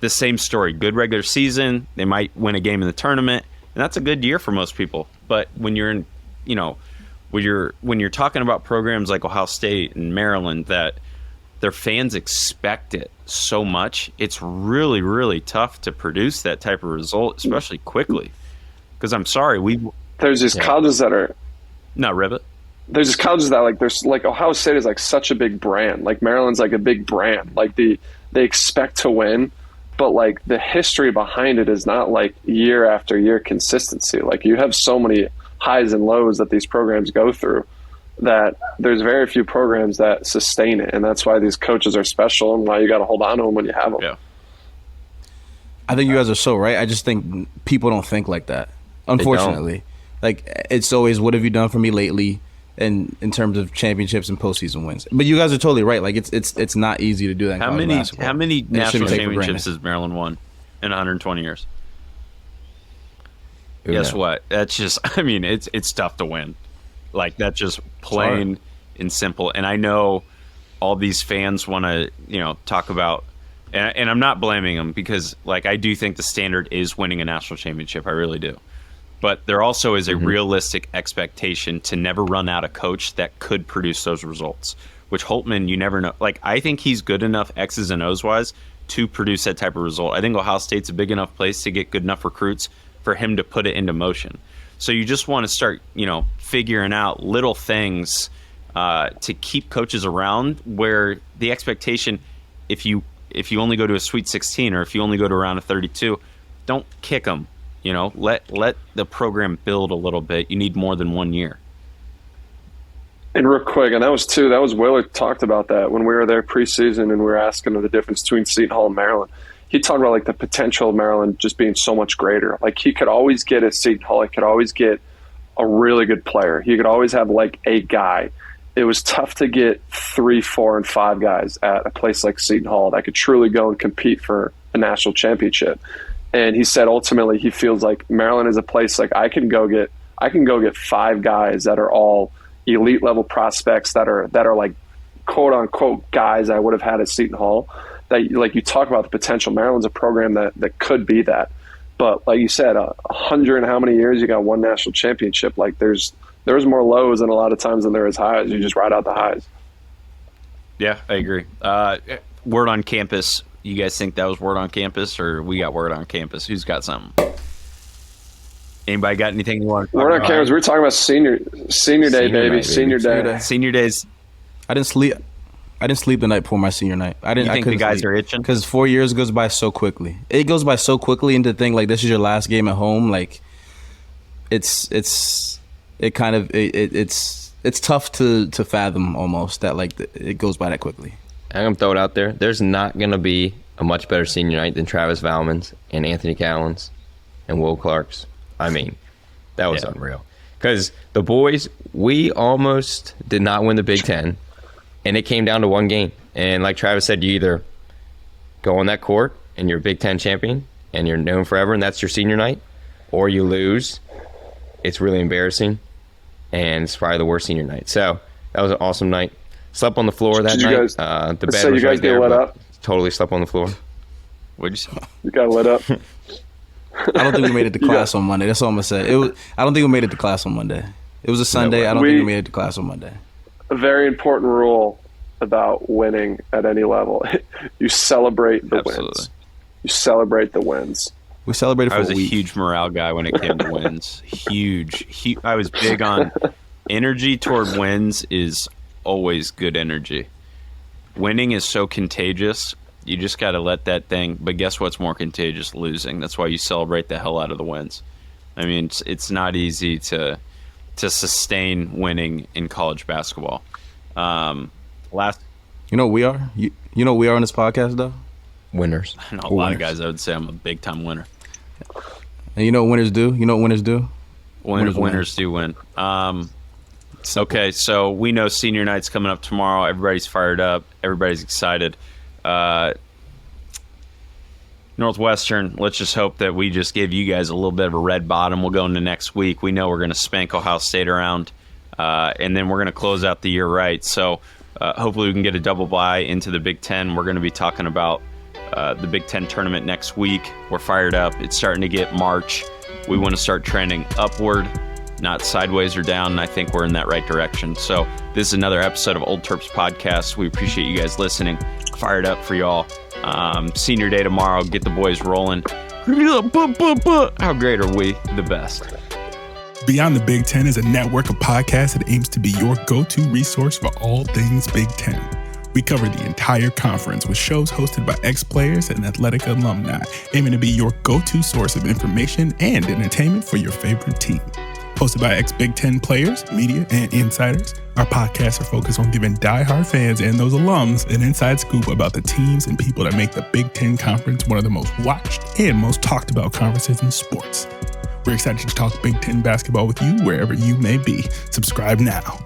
the same story. Good regular season. They might win a game in the tournament. And that's a good year for most people. But when you're in, when you're talking about programs like Ohio State and Maryland that their fans expect it so much, it's really, really tough to produce that type of result, especially quickly. Because I'm sorry, there's these colleges that are not ribbit. There's just colleges that there's Ohio State is like such a big brand. Like, Maryland's like a big brand. Like, they expect to win, but like the history behind it is not like year after year consistency. Like, you have so many highs and lows that these programs go through that there's very few programs that sustain it, and that's why these coaches are special and why you got to hold on to them when you have them. Yeah. I think you guys are so right. I just think people don't think like that, unfortunately. Like, it's always, what have you done for me lately, and in terms of championships and postseason wins. But you guys are totally right. Like, it's not easy to do that in college basketball. How many national championships has Maryland won in 120 years? Guess what? That's just, I mean, it's tough to win. Like, that's just plain and simple. And I know all these fans want to, talk about, and I'm not blaming them, because, like, I do think the standard is winning a national championship. I really do. But there also is a realistic expectation to never run out a coach that could produce those results, which Holtman, you never know. Like, I think he's good enough X's and O's wise to produce that type of result. I think Ohio State's a big enough place to get good enough recruits for him to put it into motion. So you just want to start, figuring out little things to keep coaches around, where the expectation, if you only go to a Sweet 16 or if you only go to a round of 32, don't kick them. Let the program build a little bit. You need more than 1 year. And real quick, and that was Willard talked about that when we were there preseason and we were asking him the difference between Seton Hall and Maryland. He talked about the potential of Maryland just being so much greater. He could always get at Seton Hall. He could always get a really good player. He could always have a guy. It was tough to get 3, 4, and 5 guys at a place like Seton Hall that could truly go and compete for a national championship. And he said ultimately he feels like Maryland is a place I can go get 5 guys that are all elite level prospects that are quote unquote guys I would have had at Seton Hall. That you talk about the potential. Maryland's a program that could be that, but like you said, 100 and how many years you got one national championship? There's more lows and a lot of times than there is highs. You just ride out the highs. Yeah, I agree. Word on campus. You guys think that was word on campus, or we got word on campus? Who's got something? Anybody got anything you want to talk word about? On campus. We're talking about senior day, baby. Senior day. Senior days. I didn't sleep the night before my senior night. I think the guys are itching? Because 4 years goes by so quickly. It goes by so quickly, and to think this is your last game at home, it's tough to fathom almost that it goes by that quickly. I'm gonna throw it out there. There's not gonna be a much better senior night than Travis Valmon's and Anthony Callan's and Will Clark's. I mean, that was unreal. Because the boys, we almost did not win the Big Ten. And it came down to one game. And like Travis said, you either go on that court and you're a Big Ten champion and you're known forever and that's your senior night, or you lose. It's really embarrassing. And it's probably the worst senior night. So that was an awesome night. Slept on the floor that night. The bed was right there. Lit up? Totally slept on the floor. What'd you say? You got lit up? I don't think we made it to class on Monday. That's all I'm going to say. I don't think we made it to class on Monday. It was a Sunday. I don't think we made it to class on Monday. A very important rule about winning at any level. You celebrate the wins. You celebrate the wins. We celebrated for a week. I was a huge morale guy when it came to wins. Huge. I was big on energy toward wins is always good energy. Winning is so contagious. You just got to let that thing. But guess what's more contagious? Losing. That's why you celebrate the hell out of the wins. I mean, it's not easy to sustain winning in college basketball. You know what we are? You know what we are on this podcast, though? Winners. I know a lot of guys, I would say I'm a big-time winner. And you know what winners do? Winners do win. Okay, so we know senior night's coming up tomorrow. Everybody's fired up. Everybody's excited. Northwestern, let's just hope that we just give you guys a little bit of a red bottom. We'll go into next week. We know we're going to spank Ohio State around, and then we're going to close out the year right. So hopefully we can get a double bye into the Big Ten. We're going to be talking about the Big Ten tournament next week. We're fired up. It's starting to get March. We want to start trending upward, not sideways or down, and I think we're in that right direction. So this is another episode of Old Terps Podcast. We appreciate you guys listening. Fired up for y'all. Senior day tomorrow. Get the boys rolling. How great are we? The best. Beyond the Big Ten is a network of podcasts that aims to be your go-to resource for all things Big Ten. We cover the entire conference with shows hosted by ex-players and athletic alumni, aiming to be your go-to source of information and entertainment for your favorite team. Hosted by ex-Big Ten players, media, and insiders, our podcasts are focused on giving diehard fans and those alums an inside scoop about the teams and people that make the Big Ten Conference one of the most watched and most talked about conferences in sports. We're excited to talk Big Ten basketball with you wherever you may be. Subscribe now.